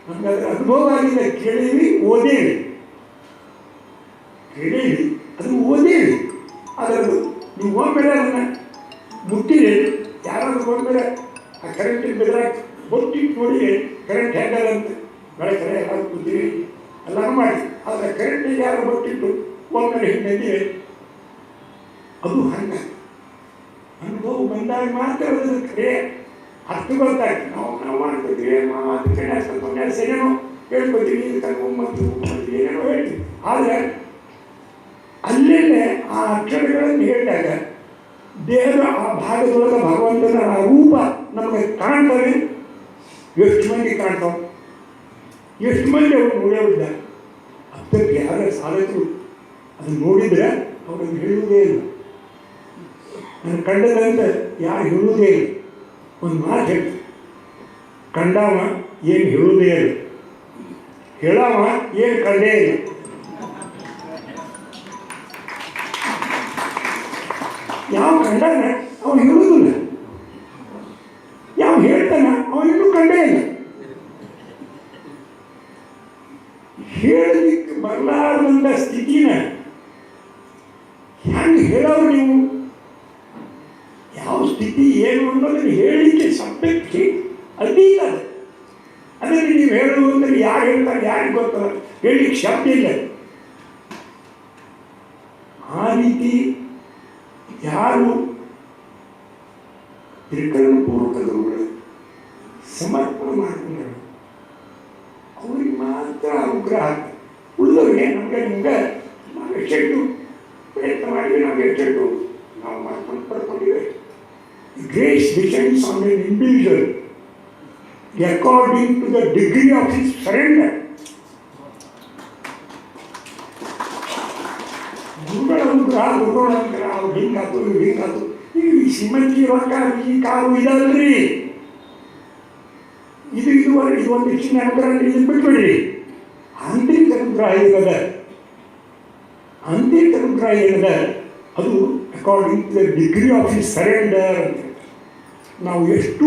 ನಮ್ಗೆ ಅದರ ಅನುಭವ ಆಗಿಲ್ಲ. ಕೇಳೀವಿ, ಓದೇವಿ, ಕೇಳೀವಿ, ಅದನ್ನು ಓದೇವಿ. ಅದರದ್ದು ನೀವು ಒಮ್ಮೆಲೆ ಅದನ್ನು ಮುಟ್ಟಿದೆ, ಯಾರಾದ್ರೂ ಒಮ್ಮೆಲೆ ಆ ಕರೆಂಟಿಗೆ ಬೆದರಾಗ ಬೊಟ್ಟಿಟ್ಟು ನೋಡಿ ಕರೆಂಟ್ ಹೇಗಲ್ಲ ಅಂತ ಬೆಳಕರೆ ಎಲ್ಲ ಕೂತೀವಿ, ಎಲ್ಲರೂ ಮಾಡಿ. ಆದರೆ ಕರೆಂಟಿಗೆ ಯಾರು ಬೊಟ್ಟಿಟ್ಟು ಒಮ್ಮೆಲೆ ಹಿಂದೆ ಅದು ಹಂಗೆ ಅನುಭವ ಬಂದಾಗ ಮಾತ್ರ ಅದನ್ನು ಕರೆ ಅಷ್ಟು ಗೊತ್ತಾಗ್ತದೆ. ನಾವು ಮಾಡ್ಕೊತೀವಿ, ಅದು ಕಡೆ ಸರಿನೋ ಹೇಳ್ಕೊತೀವಿ, ಮತ್ತು ಏನೇನೋ ಹೇಳ್ತೀವಿ. ಆದರೆ ಅಲ್ಲೇ ಆ ಅಕ್ಷರಗಳನ್ನು ಹೇಳಿದಾಗ ದೇಹದ ಆ ಭಾಗದೊಳಗೆ ಭಗವಂತನ ಆ ರೂಪ ನಮಗೆ ಕಾಣ್ತವೆ. ಎಷ್ಟು ಮಂದಿ ಕಾಣ್ತಾವೆ, ಎಷ್ಟು ಮಂದಿ ಅವರು ನೋಡೋದಿಲ್ಲ. ಅದಕ್ಕೆ ಯಾರ ಸಾಧಕರು ಅದನ್ನು ನೋಡಿದರೆ ಅವ್ರನ್ನು ಹೇಳುವುದೇ ಇಲ್ಲ. ನಾನು ಕಂಡದಂತ ಯಾರು ಹೇಳುವುದೇ ಇಲ್ಲ. ಒಂದು ಮಾತು ಹೇಳ್ತು, ಕಂಡವ ಏನು ಹೇಳುವುದೇ ಇಲ್ಲ, ಹೇಳವ ಏನು ಕಂಡೇ ಇಲ್ಲ. ಯಾವ ಕಂಡಾನ ಅವನು ಹೇಳುವುದಿಲ್ಲ, ಯಾವ ಹೇಳ್ತಾನ ಅವನು ಇನ್ನೂ ಕಂಡೇ ಇಲ್ಲ. ಹೇಳಲಿಕ್ಕೆ ಬರಲಾರ್ದಂಥ ಸ್ಥಿತಿನ ಹೆಂಗೆ ಹೇಳೋರು ನೀವು? ಯಾವ ಸ್ಥಿತಿ ಏನು ಅನ್ನೋದನ್ನು ಹೇಳಲಿಕ್ಕೆ ಸಬ್ಜೆಕ್ಟ್ ಅತೀತ ಅದು. ಅದನ್ನು ನೀವು ಹೇಳುವುದು ಅಂದರೆ ಯಾರು ಹೇಳ್ತಾರೆ, ಯಾರಿಗೆ ಗೊತ್ತಲ್ಲ, ಹೇಳಲಿಕ್ಕೆ ಶಬ್ದ ಇಲ್ಲ. ಆ ರೀತಿ ಯಾರು ತ್ರಿಕರಣಪೂರ್ವಕದವರು ಸಮರ್ಪಣೆ ಮಾಡಿಕೊಂಡರು ಅವ್ರಿಗೆ ಮಾತ್ರ ಅನುಗ್ರಹ ಆಗ್ತದೆ. ಉಳಿದವ್ರಿಗೆ ನಮಗೆ ನಾವು ಎಷ್ಟೆಷ್ಟು ಪ್ರಯತ್ನ ಮಾಡಿದ್ವಿ, ನಮಗೆ ಎಷ್ಟೆಷ್ಟು ನಾವು ಮಾಡ್ಕೊಂಡು ಪಡ್ಕೊಂಡಿವೆ. Grace descends on an individual according to the degree of his surrender. ಗುರುಗಳ ಅನುಗ್ರಹ ಅವ್ರು ಹಿಂಗಾತು ಇವ್ರು ಹಿಂಗಾತು. ಈಗ ಈ ಶ್ರೀಮಂತಿ ರೊಕ್ಕ ಈ ಕಾರು ಇದಲ್ರಿ, ಇದುವರೆಗೆ ಇದೊಂದು ಹೆಚ್ಚಿನ ಅನುಗ್ರಹ ಇದು ಬಿಟ್ಬಿಡ್ರಿ. ಆಂತರಿಕ ಅನುಗ್ರಹ ಏನದ, ಆಂತರಿಕ ಅನುಗ್ರಹ ಏನದ ಅದು according to the degree of his surrender ಅಂತ. ನಾವು ಎಷ್ಟು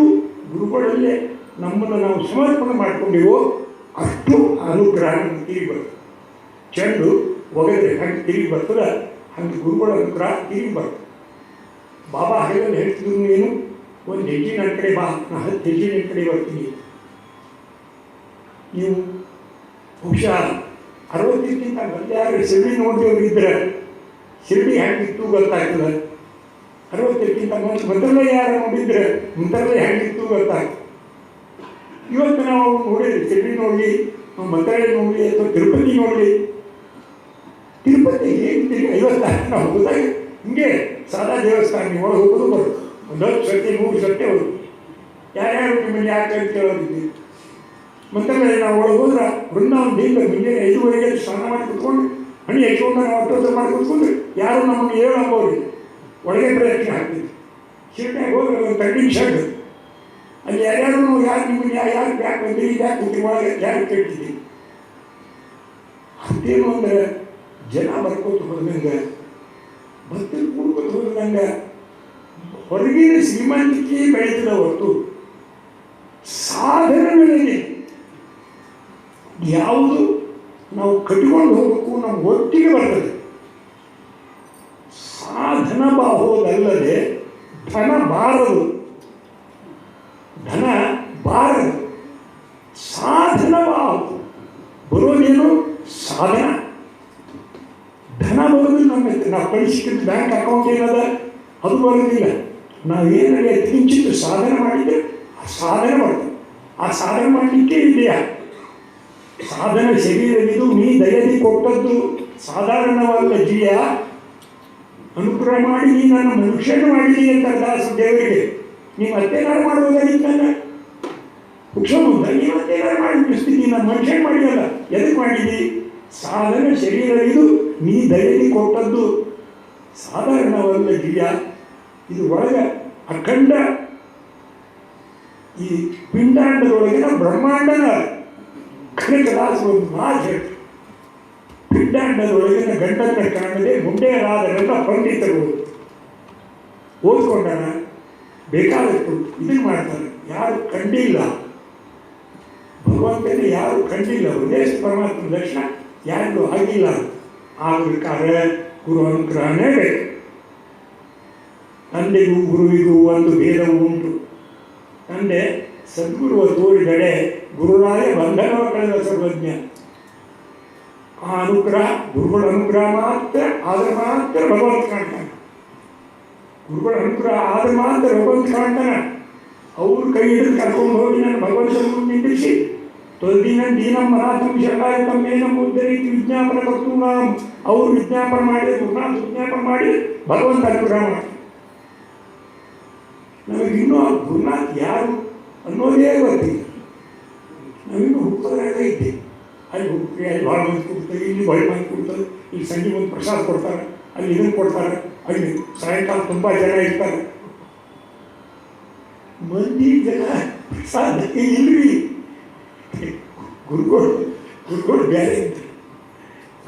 ಗುರುಗಳಲ್ಲೇ ನಮ್ಮನ್ನು ನಾವು ಸಮರ್ಪಣೆ ಮಾಡ್ಕೊಂಡಿವೋ ಅಷ್ಟು ಅನುಗ್ರಹ ನಮ್ಗೆ ತಿರುಗಿ ಬರ್ತದೆ. ಚೆಂಡು ಒಗೆದ್ರೆ ಹಂಗೆ ತಿರುಗಿ ಬರ್ತದೆ, ಹಂಗೆ ಗುರುಗಳ ಅನುಗ್ರಹ ತಿರುಗಿ ಬರ್ತದೆ. ಬಾಬಾ ಹಾಗೆಲ್ಲ ಹೇಳ್ತಿದ್ರು, ಏನು ಒಂದು ಹೆಜ್ಜೆ ನನ್ನ ಕಡೆ ಬಾ, ನಾ 10 ಹೆಜ್ಜೆ ನನ್ನ ಕಡೆ ಬರ್ತೀನಿ. ನೀವು ಬಹುಶಃ 60ಕ್ಕಿಂತ ಮತ್ತೆ ಯಾರು ಶಿರಡಿ ನೋಡಿದವರು ಇದ್ದರೆ ಶಿರಡಿ ಹೆಂಗಿತ್ತು ಗೊತ್ತಾಗ್ತದೆ. 60ಕ್ಕಿಂತ ಮಂತ್ರಾಲಯ ಯಾರು ನೋಡಿದ್ರೆ ಮಂತ್ರಾಲಯ ಹೆಂಗಿತ್ತು ಗೊತ್ತಾಗ್ತದೆ. ಇವತ್ತು ನಾವು ನೋಡಿದ್ರಿ ಶಿರಡಿ ನೋಡಲಿ, ಮಂತ್ರಾಲಯ ನೋಡಲಿ, ಅಥವಾ ತಿರುಪತಿ ನೋಡಲಿ, ತಿರುಪತಿ ಏನು 50 ನಾವು ಹೋದಾಗ ಹಿಂಗೆ ಸಾದಾ ದೇವಸ್ಥಾನ ನೀವು ಒಳಗೆ ಹೋಗೋದು ಬರೋದು, ಒಂದು 10 ಸರ್ತಿ 100 ಸರ್ತಿ ಹೋಗೋದು. ಯಾರ್ಯಾರು ನಿಮ್ಮನ್ನು ಯಾಕೆ ಅಂತ ಕೇಳೋದಿದ್ದೀವಿ. ಮತ್ತೆ ನಾವು ಒಳಗೆ ಹೋದ್ರೆ ಬೃಂದಾವನದಿಂದ ಮುಂಜಾನೆ 5:30 ಸ್ನಾನ ಮಾಡಿ ಕುತ್ಕೊಂಡು ಹಣ್ಣು ಹೆಚ್ಚುಕೊಂಡು ನಾವು ಅಷ್ಟೊತ್ತು ಮಾಡಿ ಕುತ್ಕೊಂಡ್ರೆ ಯಾರು ನಮ್ಮನ್ನು ಹೇಳೋಬೋದಿಲ್ಲ. ಒಳಗೆ ಪ್ರಯತ್ನ ಆಗ್ತಿದ್ವಿ. ಶಿರಟ್ಯಾಗ ಹೋದ್ರೆ ಒಂದು ಕಣ್ಣಿನ ಶರ್ಟ್ ಅಲ್ಲಿ ಯಾರ್ಯಾರು ಯಾರು ನಿಮ್ಮನ್ನು ಯಾರು ಬ್ಯಾಕ್ ಬಂದಿರಿ ಬ್ಯಾಕ್ ಕೂತಿ ಒಳಗೆ ಯಾರು ಕೇಳ್ತಿದ್ದೀವಿ. ಅಂತೇನು ಅಂದ್ರೆ ಜನ ಬರ್ಕೋತ ಹೋದಂಗೆ ಭಕ್ತರು ಕೂಡ್ಕೋತ ಹೋದಂಗೆ ಹೊರಗಿನ ಶ್ರೀಮಂತಿಕೆ ಬೆಳೀತದ ಹೊರತು ಸಾಧನೆ ಬೆಳೆದಿದೆ. ಯಾವುದು ನಾವು ಕಟ್ಕೊಂಡು ಹೋಗಬೇಕು ನಮ್ಮ ಒಟ್ಟಿಗೆ ಬರ್ತದೆ. ಸಾಧನ ಬಾಹೋದಲ್ಲದೆ ಧನ ಬಾರದು, ಧನ ಬಾರದು, ಸಾಧನ ಬಾಹು. ಬರೋದೇನು ಸಾಧನ, ಧನ ಬರೋದು ನಮ್ಮ ನಾವು ಕಳಿಸಿದ ಬ್ಯಾಂಕ್ ಅಕೌಂಟ್ ಏನದ ಅದು ಬರೋದಿಲ್ಲ. ನಾವೇನಾದ್ರೆ ಕಿಂಚಿತ್ತು ಸಾಧನೆ ಮಾಡಿದರೆ ಆ ಸಾಧನೆ ಮಾಡ್ತೀವಿ. ಆ ಸಾಧನೆ ಮಾಡಲಿಕ್ಕೆ ಇದೆಯಾ ಸಾಧನ ಶರೀರವಿದು ನೀ ದಯದಿ ಕೊಟ್ಟದ್ದು ಸಾಧಾರಣವಲ್ಲ ಜೀಯ, ಅನುಗ್ರಹ ಮಾಡಿ ನೀ ನನ್ನ ಮನುಷ್ಯನ ಮಾಡಿದಿ ಅಂತ ದಾಸ ದೇವರಿಗೆ. ನೀವು ಮತ್ತೇನಾರು ಮಾಡುವುದಾಗಿತ್ತು ನನ್ನ ಹುಷಮುಂದ ನೀವು ಮತ್ತೇನಾರು ಮಾಡಿ ಬಿಡಿಸ್ತೀನಿ, ನಾನು ಮನುಷ್ಯನ ಮಾಡಿದಲ್ಲ. ಎದಕ್ಕೆ ಮಾಡಿದಿ? ಸಾಧನ ಶರೀರವಿದು ನೀ ದಯದಿ ಕೊಟ್ಟದ್ದು ಸಾಧಾರಣವಲ್ಲ ಜೀಯ. ಇದು ಒಳಗೆ ಅಖಂಡ ಈ ಪಿಂಡಾಂಡದೊಳಗಿನ ಬ್ರಹ್ಮಾಂಡನ ಕನಕದಾಸ ಒಂದು ಮಾತು ಹೇಳ್ತಾರೆ. ಪಿಂಡಾಂಡದೊಳಗಿನ ಗಂಡನ ಕಾಣದೆ ಮುಂಡೆಯರಾದರೆಲ್ಲ ಪಂಡಿತರು ಓದ್ಕೊಂಡಾನ ಬೇಕಾದಷ್ಟು ಇದನ್ನು ಮಾಡ್ತಾರೆ. ಯಾರು ಕಂಡಿಲ್ಲ ಭಗವಂತನೇ, ಯಾರು ಕಂಡಿಲ್ಲ. ಉದ್ದೇಶ ಪರಮಾತ್ಮ ದರ್ಶನ ಯಾರಿಗೂ ಆಗಿಲ್ಲ. ಆಗಬೇಕಾದ್ರೆ ಗುರು ಅನುಗ್ರಹನೇ ಬೇಕು. ತಂದೆಗೂ ಗುರುವಿಗೂ ಒಂದು ಭೇದವೂ ಉಂಟು. ತಂದೆ ಸದ್ಗುರುವ ತೋರಿದಡೆ ಗುರುರಾಯ ಬಂಧನವ ಕಳೆದ ಸರ್ವಜ್ಞ. ಆ ಅನುಗ್ರಹ ಗುರುಗಳ ಅನುಗ್ರಹ ಮಾತ್ರ ಆದ್ರೆ ಮಾತ್ರ ಭಗವಂತ ಕಾಣ್ತಾನೆ. ಗುರುಗಳ ಅನುಗ್ರಹ ಆದ್ರೆ ಮಾತ್ರ ಭಗವಂತ ಕಾಣ್ತಾನೆ. ಅವ್ರ ಕೈ ಹಿಡಿದು ಕರ್ಕೊಂಡು ಹೋಗಿ ನಾನು ಭಗವಂತನ ಮುಂದೆ ನಿಂದಿಸಿ ತೊಂದಿನ ದೀನಂ ಮರಾಠಂ ಶಕಾಯ ತಮ್ಮೇನ ಮುದ್ದರೀತಿ ವಿಜ್ಞಾಪನ ಕೊಟ್ಟು ನಾವು ಅವರು ವಿಜ್ಞಾಪನ ಮಾಡಿ ಗುರುನಾಥ ವಿಜ್ಞಾಪನ ಮಾಡಿ ಭಗವಂತ ಅನುಗ್ರಹ ಮಾಡ್ತಾರೆ. ನಮಗಿನ್ನೂ ಗುರುನಾಥ್ ಯಾರು ಅನ್ನೋದೇ ಗೊತ್ತಿಲ್ಲ. ನಾವಿನ್ನೂ ಹುಟ್ಟೋದ್ರಾಗ ಇದ್ದೆ. ಅಲ್ಲಿ ಹುಟ್ಟಿ ಅಲ್ಲಿ ಭಾಳ ಮಂದಿ ಕೊಡ್ತಾರೆ, ಇಲ್ಲಿ ಭಾಳ ಮಂದಿ ಕೊಡ್ತಾರೆ, ಇಲ್ಲಿ ಸಂಜೆ ಒಂದು ಪ್ರಸಾದ ಕೊಡ್ತಾರೆ, ಅಲ್ಲಿ ಇದನ್ನು ಕೊಡ್ತಾರೆ, ಅಲ್ಲಿ ಸಾಯಂಕಾಲ ತುಂಬ ಜನ ಇರ್ತಾರೆ. ಮಂದಿ ಜನ ಪ್ರಸಾದಕ್ಕೆ ಇಲ್ರಿ. ಗುರುಗಳು ಬೇರೆ ಇದ್ದಾರೆ,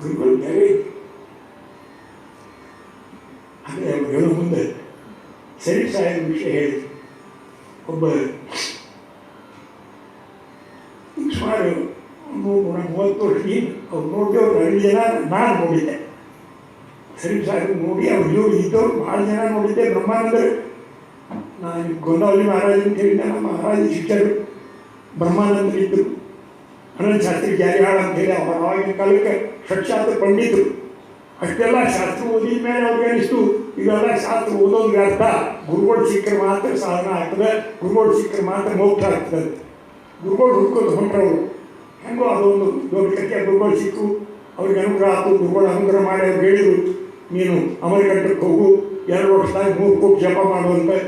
ಗುರುಗಳು ಬೇರೆ ಇದ್ದಾರೆ. ಅಂದರೆ ಅವ್ರು ಹೇಳೋ ಮುಂದೆ ಸರಿ ಸಾಹೇಬ್ ವಿಷಯ ಹೇಳಿ. ಒಬ್ಬ ಸುಮಾರು 30 ವರ್ಷ ಅವ್ರು ನೋಡಿದವ್ರು 2 ಜನ ನಾನು ನೋಡಿದ್ದೆ. ಸರಿ ಸಾಹೇಬ್ ನೋಡಿ ಅವ್ರು ಜೋಡಿ ಇದ್ದವ್ರು ಭಾಳ ಜನ ನೋಡಿದ್ದೆ. ಬ್ರಹ್ಮಾನಂದರು ನಾನು ಗೊಂದಾವಳಿ ಮಹಾರಾಜ ಅಂತ ಹೇಳಿದ್ದೆ. ನಮ್ಮ ಮಹಾರಾಜ ಶಿಷ್ಯರು ಬ್ರಹ್ಮಾನಂದರಿದ್ದರು. ಅನಂತ ಶಾಸ್ತ್ರಿ ಜಾರಿಹಾಳ ಅಂತ ಹೇಳಿ ಅವರ ಆವಾಗಿನ ಕಾಲಕ್ಕೆ ಷಟ್ಶಾಸ್ತ್ರ ಪಂಡಿತರು. ಅಷ್ಟೆಲ್ಲ ಶಾಸ್ತ್ರ ಓದಿದ ಮೇಲೆ ಅವ್ರಿಗೆ ಅನಿಸ್ತು ಇವೆಲ್ಲ ಶಾಸ್ತ್ರ ಓದೋದ್ರ ಅರ್ಥ ಗುರುಗಳು ಸಿಕ್ಕರೆ ಮಾತ್ರ ಸಾಧನ ಆಗ್ತದೆ, ಗುರುಗಳು ಸಿಕ್ಕರೆ ಮಾತ್ರ ಮೋಕ್ಷ ಆಗ್ತದೆ. ಗುರುಗಳು ಹುಡ್ಕೋದು ಹೊಂಟ್ರವರು ಹೆಂಗೋ ಅದೊಂದು ದೊಡ್ಡ ಕಥೆ. ಗುರುಗಳು ಸಿಕ್ಕು ಅವ್ರಿಗೆ ಅನುಗ್ರಹ ಆಯ್ತು. ಗುರುಗಳು ಅನುಗ್ರಹ ಮಾಡಿ ಅವ್ರು ಹೇಳಿದರು ನೀನು ಅಮರಕಂಠಕ್ಕೆ ಹೋಗು, 2 ವರ್ಷದಾಗ 3 ಕೋಟಿ ಜಪ ಮಾಡುವಂತೆ.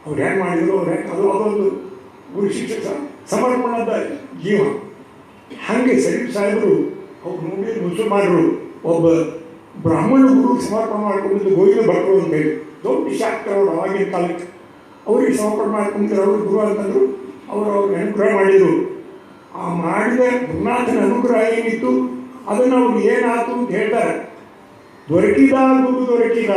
ಅವ್ರು ಹೆಂಗೆ ಮಾಡಿದ್ರು ಅವ್ರು ಹೆಂಗೆ ಅದೊಂದು ಗುರು ಶಿಕ್ಷಕ ಸಮರ್ಪಣದ ಜೀವ. ಹಾಗೆ ಸರಿ ಸಾಹೇಬರು ಅವ್ರು ನೋಡಿ ಮುಸಲ್ಮಾನರು ಒಬ್ಬ ಬ್ರಾಹ್ಮಣ ಗುರು ಸಮರ್ಪಣೆ ಮಾಡ್ಕೊಂಡಿದ್ದು ಗೋವಿಂದ ಭಟ್ರು ಅಂತೇಳಿ ದೊಡ್ಡ ಶಾಸ್ತ್ರ ಅವರು ಆವಾಗಿನ ಕಾಲಕ್ಕೆ. ಅವ್ರಿಗೆ ಸಮರ್ಪಣೆ ಮಾಡ್ಕೊಂತಾರೆ. ಅವ್ರಿಗೆ ಗುರು ಅಂತಂದರು. ಅವ್ರಿಗೆ ಅನುಗ್ರಹ ಮಾಡಿದರು. ಆ ಮಾಡಿದ ಗುರುನಾಥನ ಅನುಗ್ರಹ ಏನಿತ್ತು ಅದನ್ನು ಅವ್ರು ಏನಾಯ್ತು ಅಂತ ಹೇಳ್ತಾರೆ. ದೊರಕಿದ ಗುರು ದೊರಕಿದ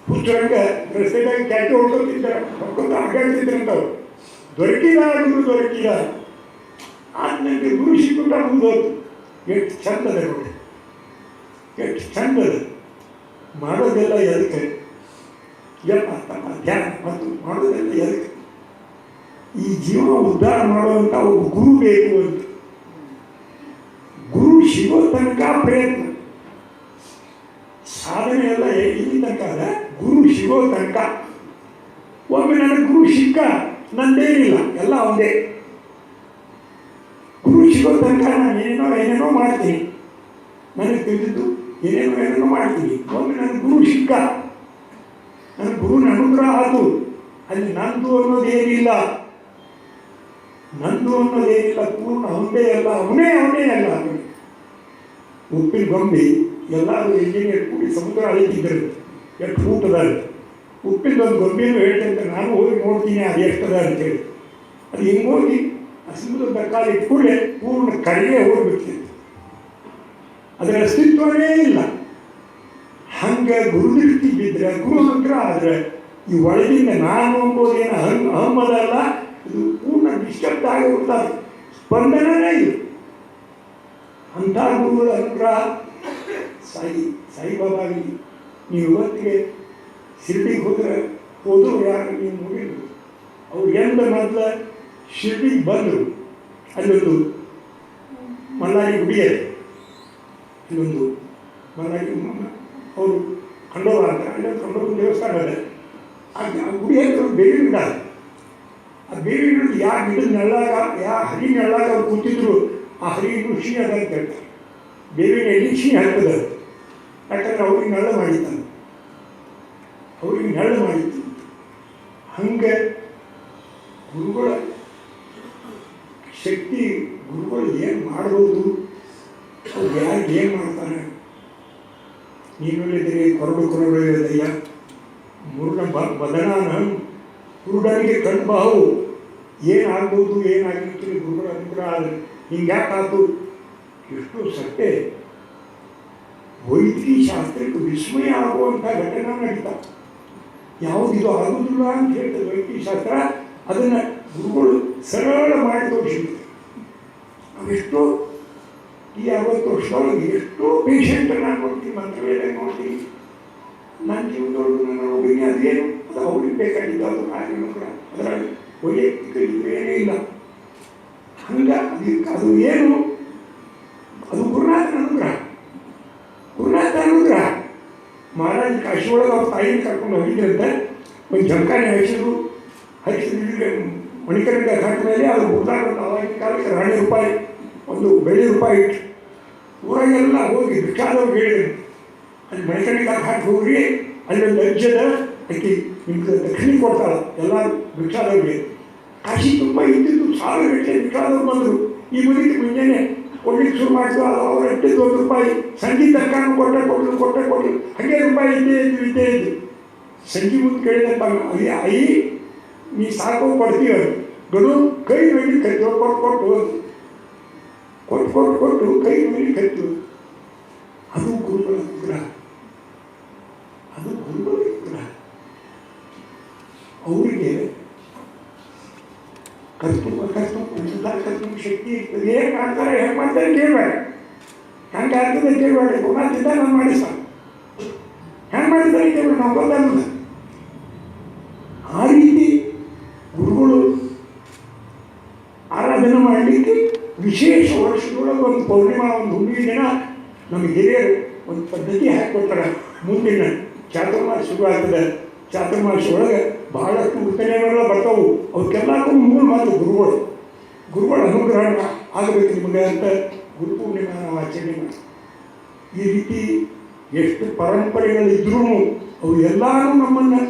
ಹುಚ್ಚರಂಗೆ ರಸ್ತೆದಾಗ ಕ್ಯಾಟಿ ಹೊಡ್ಕೊತಿದ್ದಾರೆ, ಹೊಡ್ಕೊಂಡು ಅಡ್ಡಾಡ್ತಿದ್ರಂತವ್ರು. ದೊರಕಿದ ಗುರು ದೊರಕಿದ ಆದ್ಮೇಲೆ ಗುರು ಸಿಕ್ಕಿಬಿಟ್ಟ ಮುಂದೋದು. ಎಷ್ಟು ಚಂದದ ನೋಡಿ, ಎಷ್ಟು ಚಂದದ ಮಾಡೋದೆಲ್ಲ ಎದಕ್ಕೆ ಧ್ಯಾನ ಮತ್ತು ಮಾಡೋದೆಲ್ಲ ಎದಕ್ಕೆ ಈ ಜೀವ ಉದ್ಧಾರ ಮಾಡುವಂಥ ಒಬ್ಬ ಗುರು ಬೇಕು ಅಂತ. ಗುರು ಸಿಗೋ ತನಕ ಪ್ರಯತ್ನ, ಸಾಧನೆ ಎಲ್ಲ ಇಲ್ಲಿ ತನಕ ಅಲ್ಲ, ಗುರು ಸಿಗೋ ತನಕ. ಒಮ್ಮೆ ನನಗೆ ಗುರು ಸಿಕ್ಕ ನಂದೇನಿಲ್ಲ, ಎಲ್ಲ ಒಂದೇ. ಗುರು ಸಿಗೋ ತನಕ ನಾನು ಏನೇನೋ ಮಾಡ್ತೀನಿ. ನನಗೆ ತಿಳಿದಿದ್ದು ಏನೇನೋ ಮಾಡ್ತೀನಿ. ಒಮ್ಮೆ ನನ್ನ ಗುರು ಸಿಕ್ಕ, ನನ್ನ ಗುರುನ ಅನುಗ್ರಹ ಆಯಿತು. ಅಲ್ಲಿ ನಂದು ಅನ್ನೋದೇನಿಲ್ಲ, ನಂದು ಅನ್ನೋದೇನಿಲ್ಲ, ಪೂರ್ಣ ಅವನೇ ಅಲ್ಲ, ಅವನೇ ಅಲ್ಲ. ಉಪ್ಪಿನ ಗೊಂಬಿ ಎಲ್ಲರೂ ಇಂಜಿನಿಯರ್ ಕೂಡಿ ಸಮುದ್ರ ಅಳಿತಿದ್ದರು, ಎಷ್ಟು ಊಟದ ಉಪ್ಪಿನದೊಂದು ಗೊಂಬೆನೂ ಹೇಳ್ತಂತೆ, ನಾನು ಹೋಗಿ ನೋಡ್ತೀನಿ ಅದು ಎಷ್ಟದ ಅಂತೇಳಿ. ಅದು ಹಿಂಗೆ ಹೋಗಿ ಆ ಸಮುದ್ರದ ಕಾಲ ಕೂಡಲೇ ಪೂರ್ಣ ಕಡೆಗೆ ಹೋಗ್ಬಿಡ್ತಿತ್ತು, ಅದರ ಅಸ್ತಿತ್ವನೇ ಇಲ್ಲ. ಹಂಗೆ ಗುರುದೃಷ್ಟಿ ಬಿದ್ದರೆ, ಗುರು ಅನುಗ್ರಹ ಆದರೆ ಈ ಒಳಗಿಂದ ನಾನು ಅಂಬೋದೇನು ಅಹಮ್ಮದಲ್ಲ, ಇದು ಪೂರ್ಣ ಡಿಸ್ಟರ್ಬ್ ಆಗಿ ಹೋಗ್ತಾರೆ, ಸ್ಪಂದನೇ ಇಲ್ಲ. ಅಂಥ ಗುರುಗಳ ಅನುಗ್ರಹ ಸಾಯಿಬಾಬಾಗಿ ನೀವು ಇವತ್ತಿಗೆ ಶಿರ್ಡಿಗೆ ಹೋದ್ರು ಯಾರು ನೀವು ನೋಡಿದ್ರು. ಅವ್ರು ಎಂದ ಮೊದಲ ಶಿರ್ಡಿಗೆ ಬಂದರು, ಅಲ್ಲೊಂದು ಮಲ್ಲಾರಿ ಗುಡಿಯೇ, ಇಲ್ಲೊಂದು ಮಲ್ಲಾರಿ ಅವರು ಖಂಡೋಬ ಅಂತ, ಖಂಡೋಬ ದೇವಸ್ಥಾನ ಅದ. ಆ ಗುಡಿ ಹತ್ರ ಬೇರೆ ಗಿಡ, ಆ ಬೇರೆ ಗಿಡದ ಯಾವ ಗಿಡದ ನೆಳ್ಳಾಗ, ಯಾವ ಹರಿ ನೆಳ್ಳಾಗ ಅವ್ರು ಕೂತಿದ್ರು, ಆ ಹರಿ ಋಷಿ ಅದ ಅಂತ ಹೇಳ್ತಾರೆ. ಬೇವಿನ ಎಲ್ಲಿ ಶೀ ಹಾಕ್ತದ, ಯಾಕಂದ್ರೆ ಅವ್ರಿಗೆ ನೆಳ್ಳು ಮಾಡಿದ್ದಾನೆ, ಅವ್ರಿಗೆ ನೆಳ್ಳು ಮಾಡಿತ್ತು. ಹಂಗೆ ಗುರುಗಳ ಶಕ್ತಿ, ಗುರುಗಳು ಏನು ಮಾಡ್ಬೋದು, ಅವ್ರು ಯಾರು ಏನು ಮಾಡ್ತಾರೆ. ನೀನು ಹೇಳಿದರೆ ಕೊರಡು ದಯ್ಯ ಮುರುಡ ಬದನಾನ ಕುರುಡನಿಗೆ ಕಣ್ಬಾವು, ಏನಾಗ್ಬೋದು ಏನಾಗಿರ್ತೀರಿ ಗುರುಗಳ ಅನುಗ್ರಹ ಆದರೆ. ಹಿಂಗ್ಯಾಕಾತು, ಎಷ್ಟು ಸತ್ಯ. ವೈದ್ಯಕೀಯ ಶಾಸ್ತ್ರಕ್ಕೆ ವಿಸ್ಮಯ ಆಗುವಂಥ ಘಟನೆ ನಡೀತಾ, ಯಾವುದಿದು ಆಗುವುದಿಲ್ಲ ಅಂತ ಹೇಳ್ತದೆ ವೈದ್ಯಕೀಯ ಶಾಸ್ತ್ರ, ಅದನ್ನು ಗುರುಗಳು ಸರಳ ಮಾಡಿ ತೋರಿಸಿದ್ರು. ನಾವೆಷ್ಟೋ ಈ 60 ವರ್ಷದೊಳಗೆ ಎಷ್ಟೋ ಪೇಷಂಟ್ ನಾನು ನೋಡ್ತೀನಿ, ಮಂತ್ರವೇದ ನೋಡ್ತೀನಿ, ನನ್ನ ಜೀವನದೊಳಗೆ ನನ್ನ ರೋಗಿನಿ ಅದೇನು ಅದು ಅವ್ರಿಗೆ ಬೇಕಾಗಿದ್ದು, ಅದು ಕೂಡ ಅದರಲ್ಲಿ ವೈಯಕ್ತಿಕ ಏನೇ ಇಲ್ಲ. ಹಂಗೆ ಅದು ಏನು, ಅದು ಗುರುನಾಥನ ಅನುಗ್ರಹ. ಗುರುನಾಥನ ಅನುಗ್ರಹ. ಮಹಾರಾಜ ಕಾಶಿ ಒಳಗೆ ಅವ್ರ ತಾಯಿನ ಕರ್ಕೊಂಡು ಹೋಗಿದ್ರಂತೆ, ಒಂದು ಜಂಕಾನೆ ಹರಿಸಿದ್ರು ಮಣಿಕರ್ಣಿಗೆ ಹಾಕಿದ ಮೇಲೆ ಅದು ಗುರುನಾಥ ಆವಾಗಿನ ಕಾಲಕ್ಕೆ ರಾಣಿ ರೂಪಾಯಿ, ಒಂದು ಬೆಳ್ಳಿ ರೂಪಾಯಿ ಇಟ್ಟು ಊರಾಗೆಲ್ಲ ಹೋಗಿ ಭಿಕ್ಷಾದವ್ರು ಹೇಳಿದ್ರು, ಅಲ್ಲಿ ಮಣಿಕರ್ಣಿಗೆ ಹಾಕಿ ಹೋಗ್ರಿ, ಅಲ್ಲೊಂದು ಅಜ್ಜದ ಅಕ್ಕಿ ನಿಮ್ಗೆ ದಕ್ಷಿಣೆ ಕೊಡ್ತಾಳೆ ಎಲ್ಲ ಭಿಕ್ಷಾದವ್ರಿಗೆ. ಕಾಶಿ ತುಂಬ ಇದ್ದಿದ್ದು 1000 ಗಂಟೆ ಭಿಕ್ಷಾದವ್ರು ಬಂದರು. ಈ ಮುಗಿತು ಮುಂಜಾನೆ ಕೊಡ್ಲಿಕ್ಕೆ ಶುರು ಮಾಡಿದ್ರು, ಅದು ಅವ್ರು ಇಟ್ಟಿದ್ದು ₹1. ಸಂಜೆ ತನಕ ಕೊಟ್ಟರು ಹಾಗೆ ರೂಪಾಯಿ ಇದ್ದೇ ಇದ್ದು. ಸಂಜೆ ಮುಂದೆ ಕೇಳಿದಂತ ಅಯ್ಯ ನೀ ಸಾಕು ಕೊಡ್ತೀವಿ, ಗಡು ಕೈ ಮೇಲೆ ಕತ್ತು ಕೊಟ್ಟು ಕೈ ಮೇಲೆ ಕತ್ತು. ಅದು ಗುರುಗಳ ಅನುಗ್ರಹ, ಅದು ಗುರುಗಳ ಅನುಗ್ರಹ. ಅವರಿಗೆ ಕರ್ತವ್ಯ ಶಕ್ತಿ ಇರ್ತದೆ. ಏನು ಮಾಡ್ತಾರೆ, ಹೆಂಗೆ ಮಾಡ್ತಾರೆ ಕೇಳಬೇಡ, ಹೆಂಗೆ ಆಗ್ತದೆ ಕೇಳಬೇಡ. ಗುಣದಿಂದ ನಾನು ಮಾಡಿಸ ಹೆಂಗೆ ಮಾಡ್ತಾರೆ ಕೇಳಬೇಡ, ನಾವು ಗೊತ್ತಾಗಲ್ಲ. ಆ ರೀತಿ ಗುರುಗಳು ಆರಾಧನೆ ಮಾಡಲಿಕ್ಕೆ ವಿಶೇಷ ವರ್ಷದೊಳಗೆ ಒಂದು ಪೌರ್ಣಿಮಾ, ಒಂದು ಹುಣ್ಣಿಮೆ ದಿನ ನಮಗೆ ಹಿರಿಯರು ಒಂದು ಪದ್ಧತಿ ಹಾಕಿಕೊಡ್ತಾರೆ. ಮುಂದಿನ ಚಾತುರ್ಮಾಸ ಶುರು ಆಗ್ತದೆ, ಚಾತುರ್ಮಾಸ ಒಳಗೆ ಬಹಳಷ್ಟು ಉತ್ತನೆಗಳೆಲ್ಲ ಬರ್ತಾವೆ. ಅವಕ್ಕೆಲ್ಲಕ್ಕೂ ಮೂಲ ಮಾತು ಗುರುಗಳ ಅನುಗ್ರಹ ಆಗಬೇಕು ನಿಮಗೆ ಅಂತ ಗುರು ಪೂರ್ಣಿಮಾ ನಾವು ಆಚರಣೆ ಮಾಡಿ. ಈ ರೀತಿ ಎಷ್ಟು ಪರಂಪರೆಗಳಿದ್ರೂ ಅವು ಎಲ್ಲರೂ ನಮ್ಮನ್ನು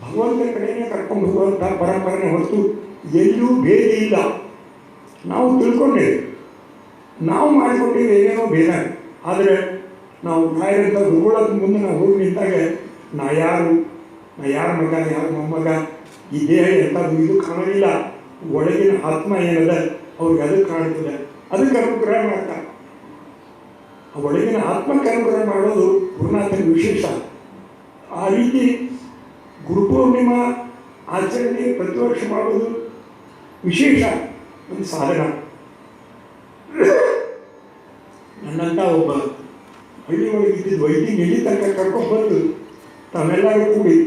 ಭಗವಂತನ ಕಡೆಯೇ ಕರ್ಕೊಂಡು ಹೋಗುವಂಥ ಪರಂಪರೆ ಹೊರತು ಎಲ್ಲೂ ಭೇದ ಇಲ್ಲ. ನಾವು ತಿಳ್ಕೊಂಡೇವೆ, ನಾವು ಮಾಡಿಕೊಟ್ಟಿವಿ ಏನೇನೋ ಭೇದ. ಆದರೆ ನಾವು ಕಾಯಿರಂಥ ಗುರುಗಳ ಮುಂದೆ ನಾವು ಹೋಗಿ ನಿಂತಾಗ ನಾ ಯಾರ ಮಗ, ಯಾರ ಮೊಮ್ಮಗ, ಈ ದೇಹ ಎಂಥದ್ದು ಇದು ಕಾಣಲಿಲ್ಲ. ಒಳಗಿನ ಆತ್ಮ ಏನದ ಅವ್ರಿಗೆ ಅದಕ್ಕೆ ಕಾಣ್ತದೆ, ಅದಕ್ಕೆ ಅನುಗ್ರಹ ಮಾಡ್ತಾರೆ. ಆ ಒಳಗಿನ ಆತ್ಮಕ್ಕೆ ಅನುಗ್ರಹ ಮಾಡೋದು ಗುರುನಾಥನ ವಿಶೇಷ. ಆ ರೀತಿ ಗುರುಪೂರ್ಣಿಮಾ ಆಚರಣೆ ಪ್ರತಿ ವರ್ಷ ಮಾಡೋದು ವಿಶೇಷ ಒಂದು ಸಾಧನ. ನನ್ನಂಥ ಒಬ್ಬ ಹಳ್ಳಿ ಒಳಗೆ ಇದ್ದಿದ್ದು ವೈದ್ಯ ಎಲ್ಲಿ ತನಕ ಕರ್ಕೊಂಡು ಬಂದು ತಾವೆಲ್ಲರೂ ಕೂಡಿ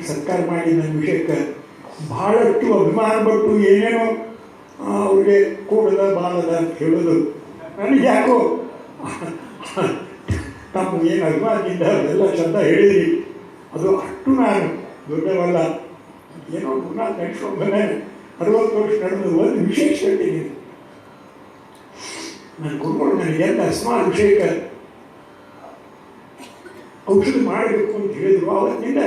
ಸತ್ಕಾರ ಮಾಡಿ ನನ್ನ ವಿಷಯಕ್ಕೆ ಭಾಳಷ್ಟು ಅಭಿಮಾನ ಪಟ್ಟು ಏನೇನೋ ಅವ್ರಿಗೆ ಕೂಡದ ಬಾಲದ ಅಂತ ಹೇಳೋದು ನನಗೆ ಯಾಕೋ ತಮ್ಮ ಏನು ಅಭಿಮಾನದಿಂದ ಅದೆಲ್ಲ ಶಬ್ದ ಹೇಳಿದ್ರಿ, ಅದು ಅಷ್ಟು ನಾನು ದೊಡ್ಡವಲ್ಲ, ಏನೋ ಗುರುನಾಥ್ ನಡೆಸ್ಕೊಂಡು ಬಂದೆ. 60 ವರ್ಷ ನಡೆದು ಒಂದು ವಿಶೇಷತೆ ಇದೆ. ನನ್ನ ಗುರುಗಳು ನನಗೆಲ್ಲ ಅಸ್ಮಾತ್ ವಿಷಯಕ್ಕೆ ಔಷಧ ಮಾಡಬೇಕು ಅಂತ ಹೇಳಿದ್ರು. ಅವತ್ತಿನಿಂದ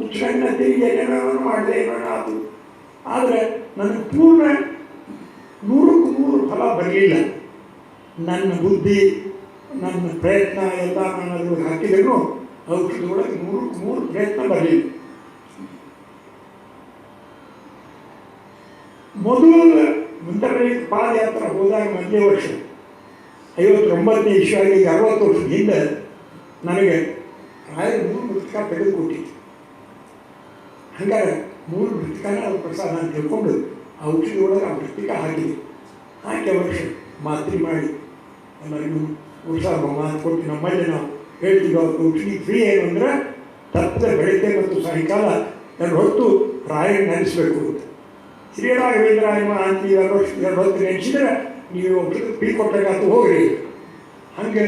ಉಚ್ಚನ್ನ ತೆರಿಗೆ ಏನೋ ಮಾಡಿದೆ, ಏನೋ ಅದು. ಆದರೆ ನನಗೆ ಪೂರ್ಣ 100ಕ್ಕೆ 100 ಫಲ ಬರಲಿಲ್ಲ. ನನ್ನ ಬುದ್ಧಿ, ನನ್ನ ಪ್ರಯತ್ನ ಎಲ್ಲ ನಾನು ಅದ್ರೊಳಗೆ ಹಾಕಿದ್ರು ಔಷಧದೊಳಗೆ 100ಕ್ಕೆ 100 ಪ್ರಯತ್ನ ಬರಲಿಲ್ಲ. ಮೊದಲು ಮುಂತರದಲ್ಲಿ ಪಾದಯಾತ್ರೆ ಹೋದಾಗ ಮೊದಲೇ ವರ್ಷ 59ನೇ ಇಸ್ವಿಯಾಗಿ 60 ವರ್ಷದ ಹಿಂದೆ ನನಗೆ ರಾಯರು 3 ಮೃತಕ ತೆಗೆದುಕೊಟ್ಟಿತ್ತು. ಹಂಗಾರೆ 3 ಮೃತಕನ ಅವ್ರ ಪ್ರಸಾದ ಅಂತ ತಿಳ್ಕೊಂಡು ಆ ಔಷಧಿ ಒಳಗೆ ಆ ಮೃತಿಕ ಹಾಕಿದೆ. ಹಾಕಿ ವರ್ಷ ಮಾತ್ರೆ ಮಾಡಿ ಎಲ್ಲರಿಗೂ ವರ್ಷ ಮಾತು ಕೊಟ್ಟು ನಮ್ಮಲ್ಲಿ ನಾವು ಹೇಳ್ತೀವಿ. ಅವ್ರ ಔಷಧಿ ಫ್ರೀ ಏನು ಅಂದರೆ ತಪ್ಪದೆ ಬೆಳಗ್ಗೆ ಮತ್ತು ಸಾಯಂಕಾಲ 2 ಹೊತ್ತು ರಾಯರು ನೆನೆಸ್ಬೇಕು ಅಂತ. ಶ್ರೀರಾಘವೇಂದ್ರ ಅಂತಿ 2 ಹೊತ್ತು ನೆನೆಸಿದ್ರೆ ನೀವು ಔಷಧ ಫ್ರೀ ಕೊಟ್ಟಾಗತ್ತು ಹೋಗ್ರಿ. ಹಾಗೆ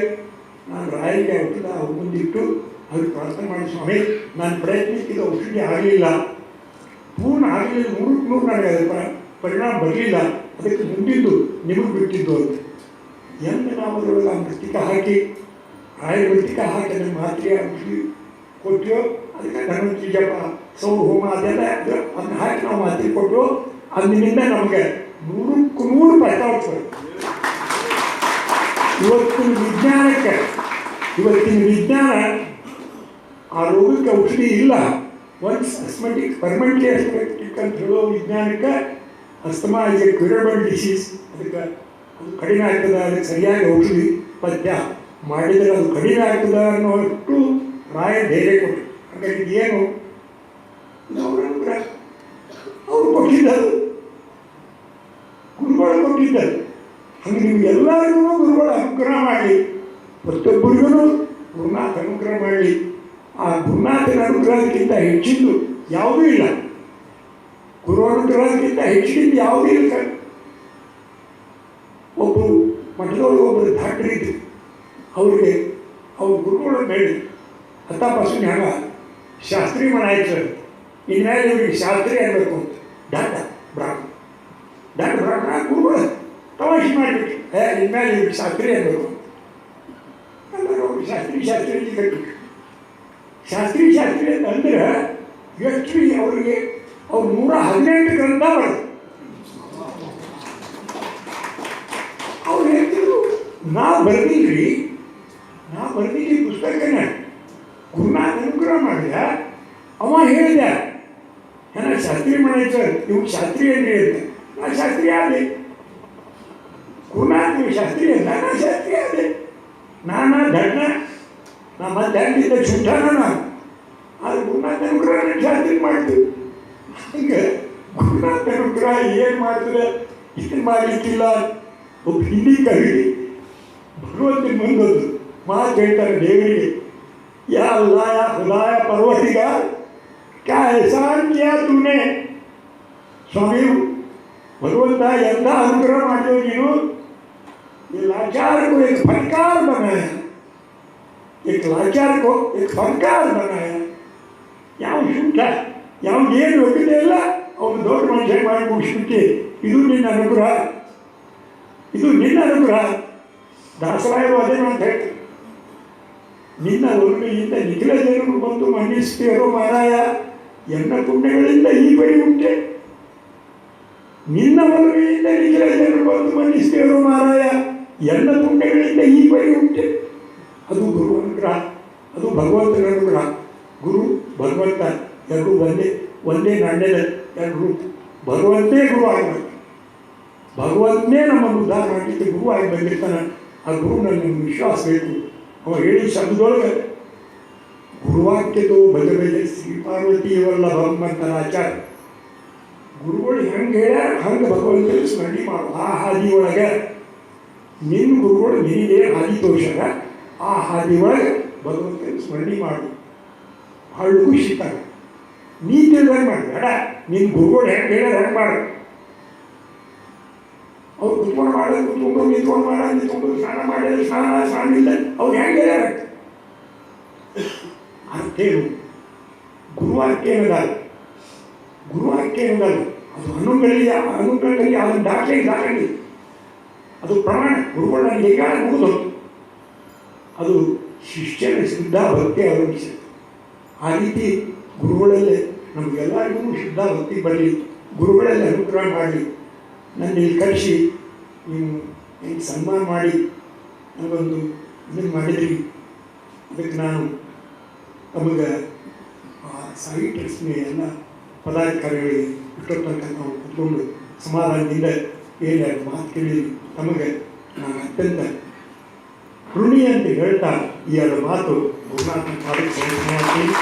ನಾನು ರಾಯರಿಗೆ ಔಷಧ ಮುಂದಿಟ್ಟು ಅವ್ರಿಗೆ ಪ್ರಾರ್ಥನೆ ಮಾಡಿ, ಸ್ವಾಮಿ ನಾನು ಪ್ರಯತ್ನಿಸಿದ ಔಷಧಿ ಆಗಲಿಲ್ಲ, ಪೂರ್ಣ ಆಗಲಿಲ್ಲ, 100ಕ್ಕೆ 100 ನನಗೆ ಅದರ ಪರಿಣಾಮ ಬರಲಿಲ್ಲ, ಅದಕ್ಕೆ ಮುಂದಿದ್ದು ನಿಮಗೆ ಬಿಟ್ಟಿದ್ದು ಅಂತ. ಎಂದು ನಾವು ಅದರೊಳಗೆ ಆ ಮೃತಿಕ ಹಾಕಿ ರಾಯರ ಮೃತಿಕ ಹಾಕಿ ಅದನ್ನು ಮಾತ್ರೆ ಔಷಧಿ ಕೊಟ್ಟೆವೋ, ಅದಕ್ಕೆ ಧನ್ವಂತರಿ ಜಪ ಸೌರ ಹೋಮ ಅದೆಲ್ಲ ಅದನ್ನ ಹಾಕಿ ನಾವು ಮಾತ್ರೆ ಕೊಟ್ಟು ಅಂದಿನಿಂದ ನಮಗೆ 100ಕ್ಕೆ 100 ಫಲಿತಾಂಶ. ಇವತ್ತಿನ ವಿಜ್ಞಾನ ಆ ರೋಗಕ್ಕೆ ಔಷಧಿ ಇಲ್ಲ. ಒನ್ಸ್ ಅಸ್ಮೆಟಿಕ್ ಪರ್ಮನೆಂಟ್ಲಿ ಅಸ್ಮೆಟಿಕ್ ಅಂತ ಹೇಳೋ ವಿಜ್ಞಾನಕ್ಕೆ asthma is A curable disease, ಅದಕ್ಕೆ ಅದು ಕಡಿಮೆ ಆಗ್ತದೆ, ಅದಕ್ಕೆ ಸರಿಯಾಗಿ ಔಷಧಿ ಪಥ್ಯ ಮಾಡಿದರೆ ಅದು ಕಡಿಮೆ ಆಗ್ತದೆ ಅನ್ನೋಷ್ಟು ರಾಯ ಧೈರ್ಯ ಕೊಟ್ಟರು. ಹಾಗಾಗಿ ಏನು ಅವರು ಕೊಟ್ಟಿದ್ದರು, ಗುರುಗಳು ಕೊಟ್ಟಿದ್ದರು. ಹಂಗೆ ನಿಮಗೆಲ್ಲರಿಗೂ ಗುರುಗಳು ಅನುಗ್ರಹ ಮಾಡಲಿ, ಪ್ರತಿಯೊಬ್ಬರಿಗೂ ಗುರುನಾಥ ಅನುಗ್ರಹ ಮಾಡಲಿ. ಆ ಗುರುನಾಥನ ಅನುಗ್ರಹಕ್ಕಿಂತ ಹೆಚ್ಚಿದ್ದು ಯಾವುದೂ ಇಲ್ಲ, ಗುರು ಅನುಗ್ರಹಕ್ಕಿಂತ ಹೆಚ್ಚಿದ್ದು ಯಾವುದೂ ಇಲ್ಲ. ಒಬ್ಬರು ಮಠದೊಳಗೆ ಒಬ್ಬರು ಡಾಕ್ಟರ್ ಇದ್ರು, ಅವ್ರಿಗೆ ಅವ್ರ ಗುರುಗಳು ಬೇಡಿ ಹತ್ತಾಪಾಸನೆ ಹಂಗ ಶಾಸ್ತ್ರಿ ಮಾಡಾಯ್ತು. ಇನ್ಮೇಲೆ ಇವ್ರಿಗೆ ಶಾಸ್ತ್ರಿ ಆಗಬೇಕು ಅಂತ ಡಾಕ್ಟರ್ ಬ್ರಾಹ್ಮಣ ಗುರುಗಳು ತಮಾಷೆ ಮಾಡಿಬಿಟ್ಟು ಇನ್ಮೇಲೆ ಇವ್ರಿಗೆ ಶಾಸ್ತ್ರಿ ಆಗಬೇಕು ಎಲ್ಲರೂ ಅವ್ರು ಶಾಸ್ತ್ರಿ ಕಟ್ಬಿಟ್ಟು ಶಾಸ್ತ್ರಿ ಅಂತ ಅಂದ್ರೆ ಎಷ್ಟು ಅವರಿಗೆ ಅವ್ರು 118 ಗ್ರಂಥ ಬರೋದು. ಅವ್ರು ಹೇಳ್ತಿದ್ರು, ನಾವು ಬರ್ದಿಲ್ರಿ ಪುಸ್ತಕನ ಗುರುನಾಥ ಅನುಗ್ರಹ ಮಾಡಿದ. ಅವ ಹೇಳಿದ ಏನ ಶಾಸ್ತ್ರಿ ಮಾಡಿ ಸರ್, ಇವ್ರು ಶಾಸ್ತ್ರಿ ಅಂದ್ರೆ ಹೇಳ್ತಾರೆ. ನಾ ಶಾಸ್ತ್ರಿ ಆದೆ, ಗುರುನಾಥ ನೀವು ಶಾಸ್ತ್ರಿ ಅಲ್ಲ, ನಾ ಶಾಸ್ತ್ರಿ ಆದೆ. ನಾನು ದಡ್ಡ, ನಾ ಮತ್ತೆ ಹಂಗಿದ್ದ ಶುದ್ಧನ ನಾನು. ಅದು ಗುರುನಾಥ ಅನುಗ್ರಹ ಶಾಸ್ತ್ರಿ ಮಾಡ್ತೀವಿ. ಹಂಗೆ ಗುರುನಾಥ ಅನುಗ್ರಹ ಏನು ಮಾಡ್ತದೆ, ಇದನ್ನು ಮಾಡಲಿಕ್ಕಿಲ್ಲ. ಒಬ್ಬ ಹಿಂದಿ ಕವಿ ಭಗವಂತನ ಮುಂದೊಂದು ಮಾತು ಹೇಳ್ತಾರೆ ದೇವರಿಗೆ, ಯಾ ಅಲ್ಲಾ ಯಾ ಖುದಾಯ ಪರ್ವತಿಗಾರ್ ಕ್ಯಾ ಎಹಸಾನ್ ಕಿಯಾ ತೂನೆ. ಸ್ವಾಮಿ ಭಗವಂತ ಎಂಥ ಅನುಗ್ರಹ ಮಾಡಿದೆವು ನೀನು. ये लाचार को एक फनकार बनाया, एक लाचार को एक फनकार बनाया. ಯಾವ ಶುದ್ಧ ಯಾವ ಏನು ಹೋಗಿದೆ ಇಲ್ಲ ಅವನು ದೊಡ್ಡ ಮನುಷ್ಯ ಮಾಡಿ ಮುಗಿಸ್ಬಿಟ್ಟು ಇದು ನಿನ್ನ ಅನುಗ್ರಹ, ಇದು ನಿನ್ನ ಅನುಗ್ರಹ. ದಾಸರಾಯರು ಅದೇನು ಅಂತ ಹೇಳ್ತಾರೆ, ನಿನ್ನ ಒಲುಮೆಯಿಂದ ನಿಖಿಲ ಜನರು ಬಂದು ಮನ್ನಿಸ್ತೀರೋ ಮಾರಾಯ, ಎನ್ನ ಪುಣ್ಯಗಳಿಂದ ಈ ಬಳಿ ಉಂಟೆ. ನಿನ್ನ ಒಲುಮೆಯಿಂದ ನಿಖಿಲ ಜನರು ಬಂದು ಮನ್ನಿಸ್ತೀರೋ ಮಾರಾಯ, ಎನ್ನ ಪುಣ್ಯಗಳಿಂದ ಈ ಬಳಿ ಉಂಟೆ. ಅದು ಗುರು ಅನುಗ್ರಹ, ಅದು ಭಗವಂತನ ಅನುಗ್ರಹ. ಗುರು ಭಗವಂತ ಎರಡು ಒಂದೇ ನಾಣ್ಯದ ಎರಡು ರೂಪ. ಭಗವಂತೇ ಗುರು ಆಗಬೇಕು, ಭಗವಂತನೇ ನಮ್ಮನ್ನು ಉದ್ಧಾರ ಮಾಡಲಿಕ್ಕೆ ಗುರು ಆಗಿ ಬಂದಿರ್ತಾನೆ. ಆ ಗುರು ನನ್ನ ವಿಶ್ವಾಸ ಬೇಕು. ಅವ ಹೇಳಿದ ಶಬ್ದದೊಳಗೆ ಗುರುವಾಕ್ಯದು ಭಜ ಶ್ರೀ ಪಾರ್ವತಿಯವಲ್ಲಭಂ ಅಂತಾರೆ ಆಚಾರ. ಗುರುಗಳು ಹೆಂಗೆ ಹೇಳ್ಯಾರ ಹಂಗೆ ಭಗವಂತನ ಸ್ಮರಣೆ ಮಾಡು. ಆ ಹಾದಿ ಒಳಗೆ ನಿನ್ನ ಗುರುಗಳು ನಿನಗೆ ಹಾದಿ ತೋರ್ಸ್ಯಾರ, ಆ ಹಾದಿ ಒಳಗೆ ಭಗವಂತನ ಸ್ಮರಣೆ ಮಾಡು. ಭಾಳ ಖುಷಿತಾರೆ. ನೀ ತಿಳಿದಂಗೆ ಮಾಡಿ ಬೇಡ, ನಿನ್ನ ಗುರುಗಳು ಹೆಂಗೆ ಹೇಳ್ಯಾರ ಹೆಂಗೆ ಮಾಡು. ಅವ್ರು ಕುತ್ಕೊಂಡು ನಿಂತ್ಕೊಂಡು ಸ್ನಾನ ಮಾಡಿದ್ರೆ ಸ್ನಾನ ಇಲ್ಲ, ಅವ್ರು ಹೆಂಗೆ ಹೇಳ್ಯಾರ ಅಂತೇಳು. ಗುರುವಾಕ್ಯ ಏನದಲ್ಲ, ಗುರುವಾಕ್ಯ ಏನದಲ್ಲ, ಅದು ಅನುಗಳಲ್ಲಿ ಅದನ್ನು ದಾಖಲೆ ಅದು ಪ್ರಮಾಣ. ಗುರುಗಳು ನನಗೆ ಹೇಗಾರ ಮುಗಿದು ಅದು ಶಿಷ್ಯನ ಶುದ್ಧ ಭಕ್ತಿ ಅವಲಂಬಿಸಿದೆ. ಆ ರೀತಿ ಗುರುಗಳಲ್ಲೇ ನಮಗೆಲ್ಲರಿಗೂ ಶುದ್ಧ ಭಕ್ತಿ ಬರಲಿ, ಗುರುಗಳಲ್ಲಿ ಅನುಗ್ರಹ ಮಾಡಲಿ. ನನ್ನ ಇಲ್ಲಿ ಕರೆಸಿ ನೀವು ಏನು ಸನ್ಮಾನ ಮಾಡಿ ನನಗೊಂದು ಇದನ್ನು ಮಾಡಿದ್ರಿ, ಅದಕ್ಕೆ ನಾನು ನಮಗೆ ಸಾಹಿತ್ಯ ರಚನೆ ಎಲ್ಲ ಪದಾಧಿಕಾರಿಗಳಿಗೆ ಇಷ್ಟೋ ತನಕ ನಾವು ಕುತ್ಕೊಂಡು ಸಮಾಧಾನದಿಂದ ಏನು ಮಾತು ಕೇಳಿ ನಮಗೆ ನಾನು ಅತ್ಯಂತ ಋಣಿ ಅಂತ ಹೇಳ್ತಾ ಈ ಎರಡು ಮಾತು ಗುರುನಾಥನ ಪಾದಕ್ಕೆ ಸಮರ್ಪಣೆ ಮಾಡ್ತೀನಿ.